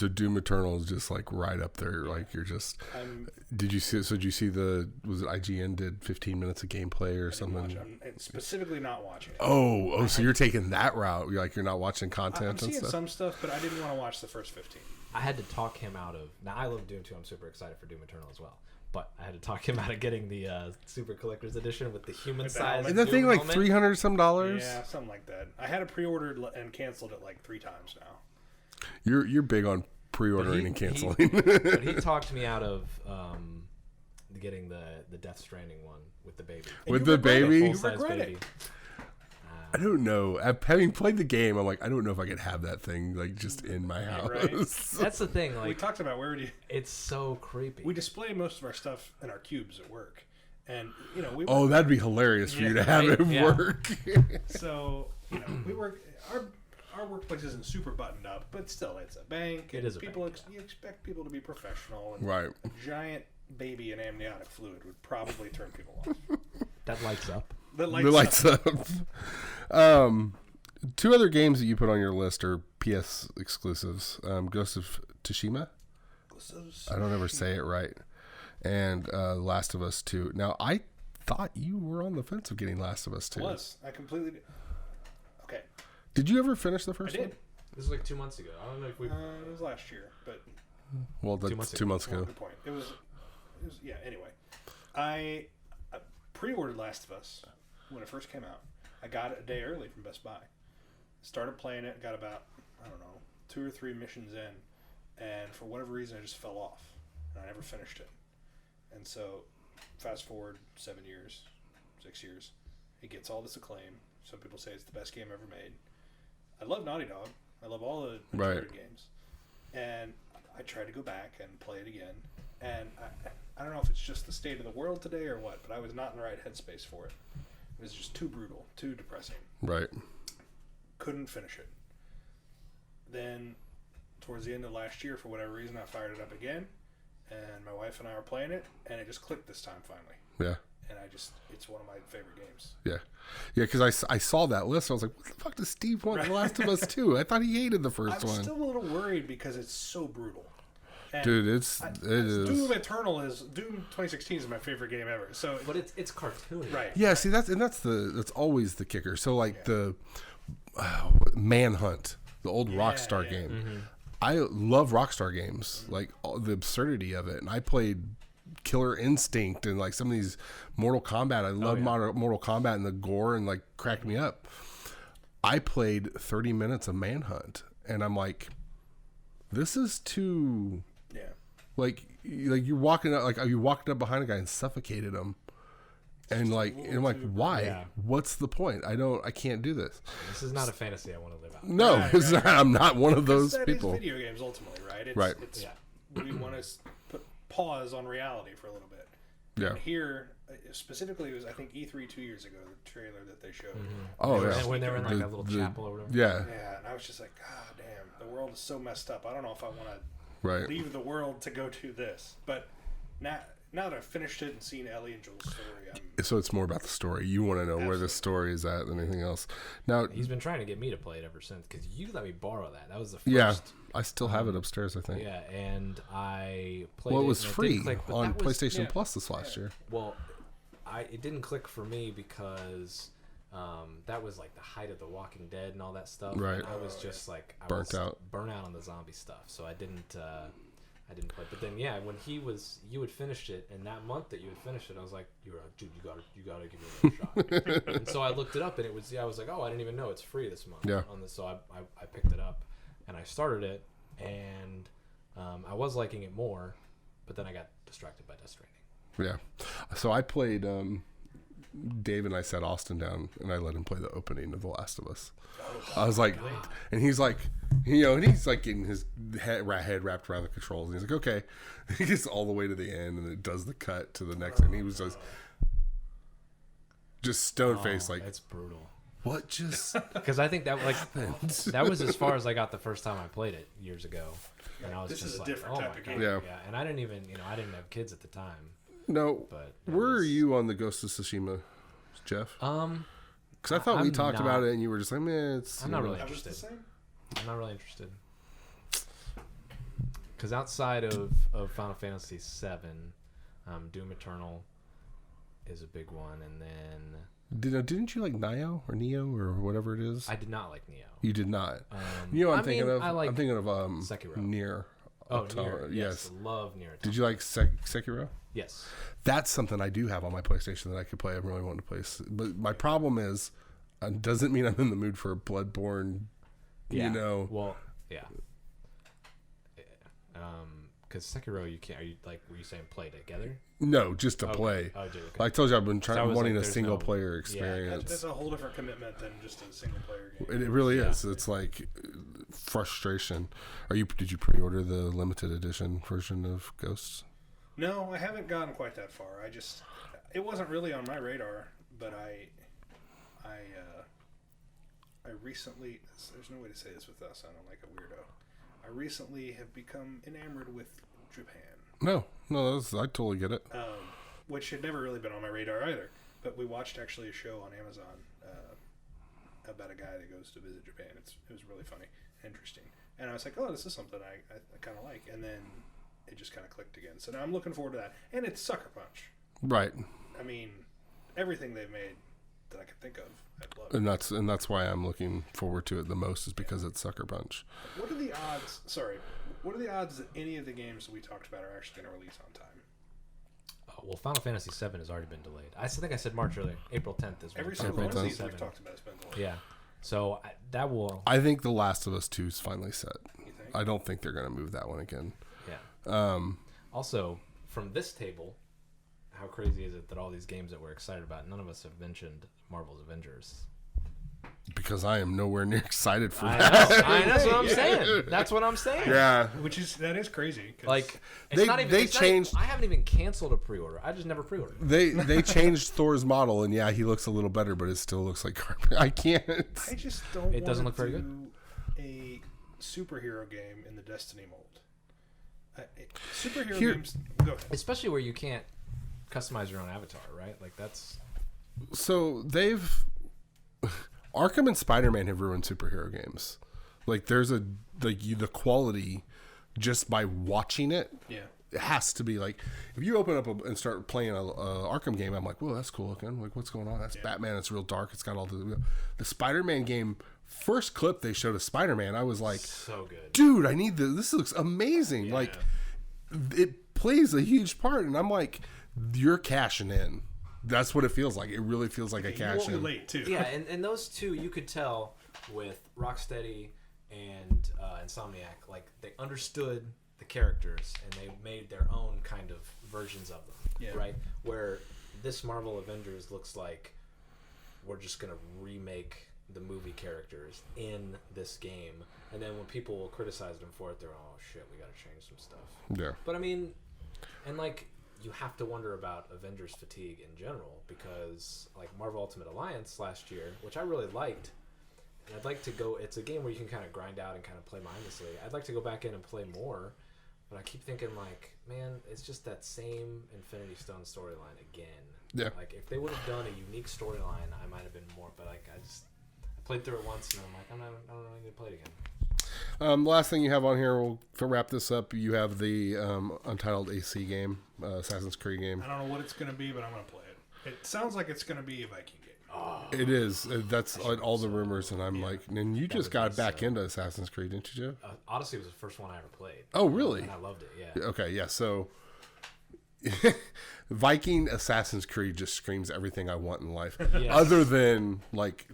Doom Eternal is just like right up there. Like you're just. Did you see? So did you see was it IGN did 15 minutes of gameplay or something? I'm specifically not watching it. Oh! So you're taking that route. You're not watching content. I'm seeing and stuff? some stuff, but I didn't want to watch the first 15. I had to talk him out of. Now I love Doom 2. I'm super excited for Doom Eternal as well. But I had to talk him out of getting the Super Collector's Edition with the human size. Isn't that thing like $300 some? Yeah, something like that. I had it pre-ordered and canceled it like 3 times now. You're big on pre-ordering and canceling. But he talked me out of getting the Death Stranding one with the baby. With the baby? You regret it. I don't know. Having played the game, I'm like, I don't know if I could have that thing like just in my house. Right. That's the thing. Like we talked about where would you? It's so creepy. We display most of our stuff in our cubes at work, and we. Oh, that'd be hilarious for you to have it work. So we work. Our workplace isn't super buttoned up, but still, it's a bank. It is a people. bank, You expect people to be professional, and Right. a giant baby in amniotic fluid would probably turn people off. That lights up. The lights up. 2 other games that you put on your list are PS exclusives. Ghost of Tsushima. I don't ever say it right. And Last of Us 2. Now, I thought you were on the fence of getting Last of Us 2. I completely did. Okay. Did you ever finish the first I did. one? This was like 2 months ago. I don't know if we. It was last year, but Well, that's 2 months ago. good point. It was yeah. Anyway, I pre-ordered Last of Us when it first came out. I got it a day early from Best Buy. Started playing it. Got about 2 or 3 missions in, and for whatever reason, I just fell off, and I never finished it. And so, fast forward 7 years, 6 years, it gets all this acclaim. Some people say it's the best game ever made. I love Naughty Dog. I love all the Uncharted games, and I tried to go back and play it again. And I don't know if it's just the state of the world today or what, but I was not in the right headspace for it. It was just too brutal, too depressing. Right. Couldn't finish it. Then, towards the end of last year, for whatever reason, I fired it up again, and my wife and I were playing it, and it just clicked this time finally. Yeah. And it's one of my favorite games. Yeah. Yeah, because I saw that list. I was like, what the fuck does Steve want The Last of Us 2? I thought he hated the first one. I'm still a little worried because it's so brutal. And dude, it is. Doom Eternal Doom 2016 is my favorite game ever. So, but it's cartoony, right? Yeah, see that's always the kicker. So like the Manhunt, the old Rockstar game. Mm-hmm. I love Rockstar games, like the absurdity of it. And I played Killer Instinct and like some of these Mortal Kombat. I love Mortal Kombat and the gore and like cracked me up. I played 30 minutes of Manhunt, and I'm like, this is too. Yeah. Like you're walking up, you walked up behind a guy and suffocated him, and I'm like, why? Yeah. What's the point? I can't do this. This is not a fantasy I want to live out. No, it's not. I'm not one of those that people. Is video games ultimately, right? Right. We want to put pause on reality for a little bit. Yeah. And here, specifically, it was I think E3 2 years ago, the trailer that they showed. Mm-hmm. Oh yeah. And when they were in like that little chapel or whatever. Yeah. Yeah, and I was just like, God damn, the world is so messed up. I don't know if I want to Right. leave the world to go to this. But now that I've finished it and seen Ellie and Joel's story, So it's more about the story. You want to know where the story is at than anything else. Now He's been trying to get me to play it ever since because you let me borrow that. That was the first. yeah, I still have it upstairs. I think. Yeah, and I played. Well, it it was and free didn't click, but on that was- PlayStation Plus this last year. Well, it didn't click for me because that was like the height of The Walking Dead and all that stuff. Right. And I was just like Burnt out on the zombie stuff, so I didn't I didn't play. But then, yeah, when you had finished it, and that month that you had finished it, I was like, dude, you gotta give it a shot. And so I looked it up, and I was like, oh, I didn't even know it's free this month. Yeah. On this, so I picked it up, and I started it, and I was liking it more, but then I got distracted by Death Stranding. Yeah. So I played. Dave and I sat Austin down, and I let him play the opening of The Last of Us. I was like, and he's like, and he's like getting his head wrapped around the controls, and he's like, okay. He gets all the way to the end, and it does the cut to the next, and he was just stone faced, like, that's brutal. What just? Because I think that that was as far as I got the first time I played it years ago, and I was This just is a like, different oh type my of god, game. Yeah. And I didn't even, I didn't have kids at the time. No, But where are you on the Ghost of Tsushima, Jeff? Because I thought we talked about it, and you were just like, man, it's. I'm not really That was interested. the same? I'm not really interested. Because outside of Final Fantasy VII, Doom Eternal is a big one, and then Didn't you like Neo or whatever it is? I did not like Neo. You did not. I'm thinking of. I like I'm thinking of Sekiro. Nier. Oh, Nier. Yes. Love Nier. Did you like Sekiro? Yes. That's something I do have on my PlayStation that I could play. I really want to play. But my problem is, doesn't mean I'm in the mood for a Bloodborne, Yeah. Well, yeah. Because Sekiro, you can't. Are you were you saying play together? No, just to play. Oh, dude. Okay. Like I told you, I've been wanting like, a single player experience. That's a whole different commitment than just a single player game. It really is. It's like frustration. Did you pre-order the limited edition version of Ghosts? No, I haven't gotten quite that far. It wasn't really on my radar, but I recently, there's no way to say this without sounding like a weirdo. I recently have become enamored with Japan. No, I totally get it. Which had never really been on my radar either. But we watched actually a show on Amazon about a guy that goes to visit Japan. It was really funny, interesting. And I was like, oh, this is something I kind of like. And then it just kind of clicked again. So now I'm looking forward to that. And it's Sucker Punch. Right. I mean, everything they've made that I could think of, I'd love. And that's why I'm looking forward to it the most, is because it's Sucker Punch. What are the odds? Sorry, what are the odds that any of the games that we talked about are actually going to release on time? Well, Final Fantasy VII has already been delayed. I think I said March earlier. April 10th is when Every Final single one of Fantasy these VII. we've talked about has been delayed. Yeah. So that will. I think The Last of Us 2 is finally set. You think? I don't think they're going to move that one again. Yeah. Also, from this table, how crazy is it that all these games that we're excited about, none of us have mentioned Marvel's Avengers? Because I am nowhere near excited for that. That's what I'm saying. That's what I'm saying. Yeah. That is crazy. 'Cause Like They changed. I haven't even canceled a pre-order. I just never pre-ordered. They changed Thor's model, and yeah, he looks a little better, but it still looks like garbage. I can't. I just don't. It doesn't look very good. A superhero game in the Destiny mold. Superhero Here- games. Go ahead. Especially where you can't customize your own avatar, right? Like that's. So Arkham and Spider-Man have ruined superhero games. Like there's the quality just by watching it. Yeah. It has to be like, if you open up and start playing a Arkham game, I'm like, whoa, that's cool looking. Like, what's going on? That's Batman. It's real dark. It's got all the Spider-Man game. First clip they showed of Spider-Man, I was like, So good. dude, I need this. This looks amazing. Yeah. Like, it plays a huge part, and I'm like, you're cashing in. That's what it feels like. It really feels like a You cash won't be in. late too. Yeah, and those two you could tell with Rocksteady and Insomniac, like they understood the characters and they made their own kind of versions of them. Yeah. Right? Where this Marvel Avengers looks like we're just gonna remake the movie characters in this game, and then when people criticize them for it, they're oh shit, we gotta change some stuff. Yeah. But I mean, and like you have to wonder about Avengers fatigue in general, because like Marvel Ultimate Alliance last year, which I really liked, and I'd like to go. It's a game where you can kind of grind out and kind of play mindlessly. I'd like to go back in and play more, but I keep thinking like, man, it's just that same Infinity Stone storyline again. Yeah. Like if they would have done a unique storyline, I might have been more. But like I played through it once and I'm like, I don't really need to play it again. Last thing you have on here, we'll to wrap this up. You have the Untitled AC game, Assassin's Creed game. I don't know what it's going to be, but I'm going to play it. It sounds like it's going to be a Viking game. It is. That's all the rumors, and I'm like, and you just got back into Assassin's Creed, didn't you, Joe? Odyssey was the first one I ever played. Oh, really? And I loved it, yeah. Okay, yeah, so Viking Assassin's Creed just screams everything I want in life. Yes. Other than, like,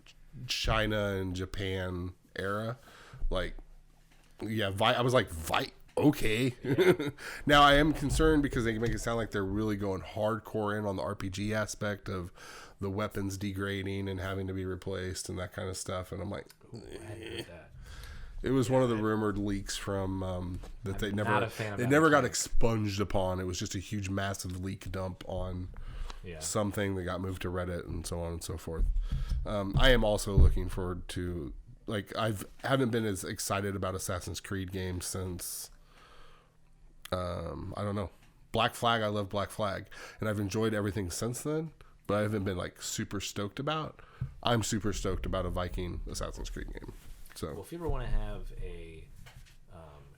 China and Japan era. Like, yeah, I was like, okay. Yeah. Now, I am concerned because they make it sound like they're really going hardcore in on the RPG aspect of the weapons degrading and having to be replaced and that kind of stuff. And I'm like, Ooh, I hadn't heard that. it was one of the rumored leaks from that they not a fan of that never got mechanic. expunged upon. It was just a huge, massive leak dump on Yeah. something that got moved to Reddit and so on and so forth. I am also looking forward to, like, haven't been as excited about Assassin's Creed games since I don't know, Black Flag. I love Black Flag, and I've enjoyed everything since then. But I haven't been like super stoked about. I'm super stoked about a Viking Assassin's Creed game. So Well, if you ever want to have a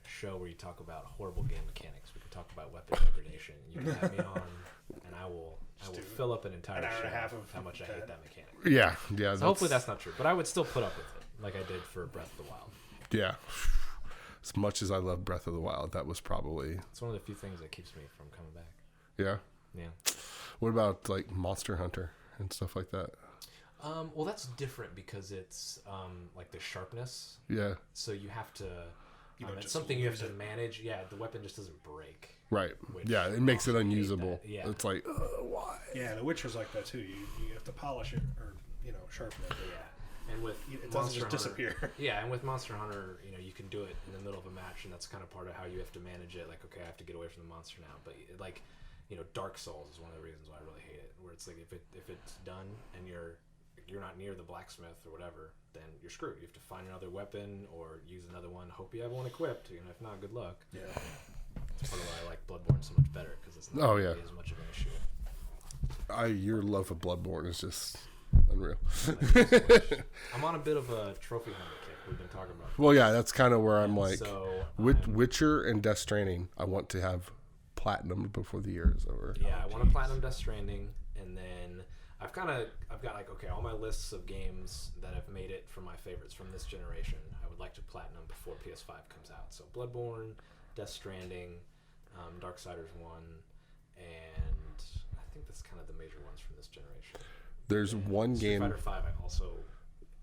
show where you talk about horrible game mechanics, we can talk about weapon degradation. You can have me on, and I will fill up an entire hour and show a half of how much I hate that. that mechanic. yeah. So hopefully that's not true, but I would still put up with it, like I did for Breath of the Wild. Yeah. As much as I love Breath of the Wild, that was probably It's one of the few things that keeps me from coming back. yeah. Yeah. What about like Monster Hunter and stuff like that? Well, that's different because it's like the sharpness. Yeah. So you have to. don't It's just something you have lose to it. manage. Yeah, the weapon just doesn't break. Right. Which Yeah, it makes it I hate unusable. that. Yeah. It's like, why? Yeah, The Witcher's like that too. You have to polish it or sharpen it. Yeah, and with It doesn't Monster just Hunter- disappear. Yeah, and with Monster Hunter, you can do it in the middle of a match, and that's kind of part of how you have to manage it. Like, okay, I have to get away from the monster now, but like, Dark Souls is one of the reasons why I really hate it. Where it's like if it's done and you're not near the blacksmith or whatever, then you're screwed. You have to find another weapon or use another one. Hope you have one equipped. If not, good luck. Yeah. That's part of why I like Bloodborne so much better because it's not really as much of an issue. Your love of Bloodborne is just unreal. I'm on a bit of a trophy hunter kick. We've been talking about. Well, yeah, that's kind of where I'm like, So Witcher and Death Stranding. I want to have platinum before the year is over. yeah, I want to platinum Death Stranding, and then I've got like, okay, all my lists of games that have made it from my favorites from this generation. I would like to platinum before PS5 comes out. So Bloodborne, Death Stranding, Darksiders 1, and I think that's kind of the major ones from this generation. There's one Street game. Fighter 5, I also.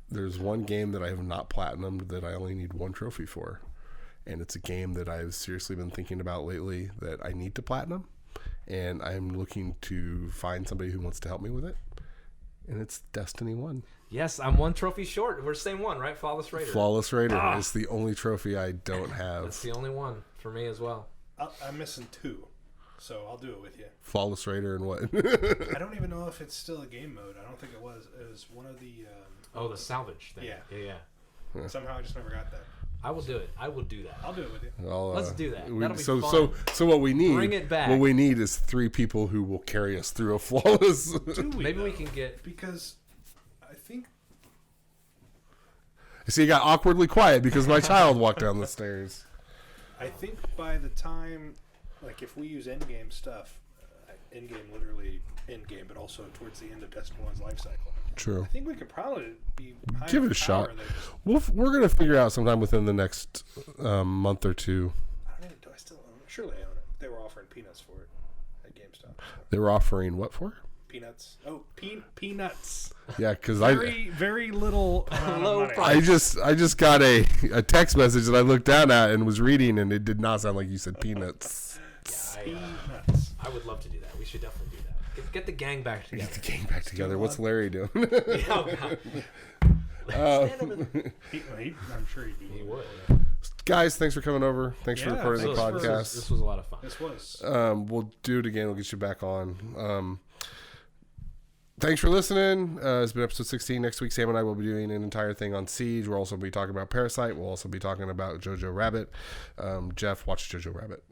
There's one game that I have not platinumed that I only need one trophy for, and it's a game that I've seriously been thinking about lately that I need to platinum, and I'm looking to find somebody who wants to help me with it, and it's Destiny 1. Yes, I'm one trophy short. We're the same one, right? Flawless Raider. Flawless Raider is the only trophy I don't have. That's the only one for me as well. I'm missing 2, so I'll do it with you. Flawless Raider and what? I don't even know if it's still a game mode. I don't think it was. It was one of the. Oh, the salvage thing. Yeah. Yeah. Somehow I just never got that. I will do it. I will do that. I'll do it with you. Let's do that. That'll be fun. So what we need? Bring it back. What we need is 3 people who will carry us through a flawless. Do we, Maybe we though? can get. Because I think See, you got awkwardly quiet because my child walked down the stairs. by the time, like, if we use endgame stuff, endgame literally endgame, but also towards the end of Destiny 1's life cycle. True. I think we could probably be high Give it enough a shot. power that We're gonna figure out sometime within the next month or two. I don't even. Do I still own it? Surely I own it. They were offering peanuts for it at GameStop. So. They were offering what for? Peanuts. Oh, peanuts. Yeah, because Very little amount Low of money. price. I just got a text message that I looked down at and was reading, and it did not sound like you said peanuts. Yeah, Peanuts. I would love to do that. We should definitely do that. Get the gang back together. Get the gang back together. What's Larry doing? Yeah, oh, God. Stand over there. I'm sure he'd be. He would. Guys, thanks for coming over. Thanks for Yeah, recording the thanks for- podcast. This was a lot of fun. This was. We'll do it again. We'll get you back on. Thanks for listening. It's been episode 16. Next week, Sam and I will be doing an entire thing on Siege. We'll also be talking about Parasite. We'll also be talking about Jojo Rabbit. Jeff, watch Jojo Rabbit.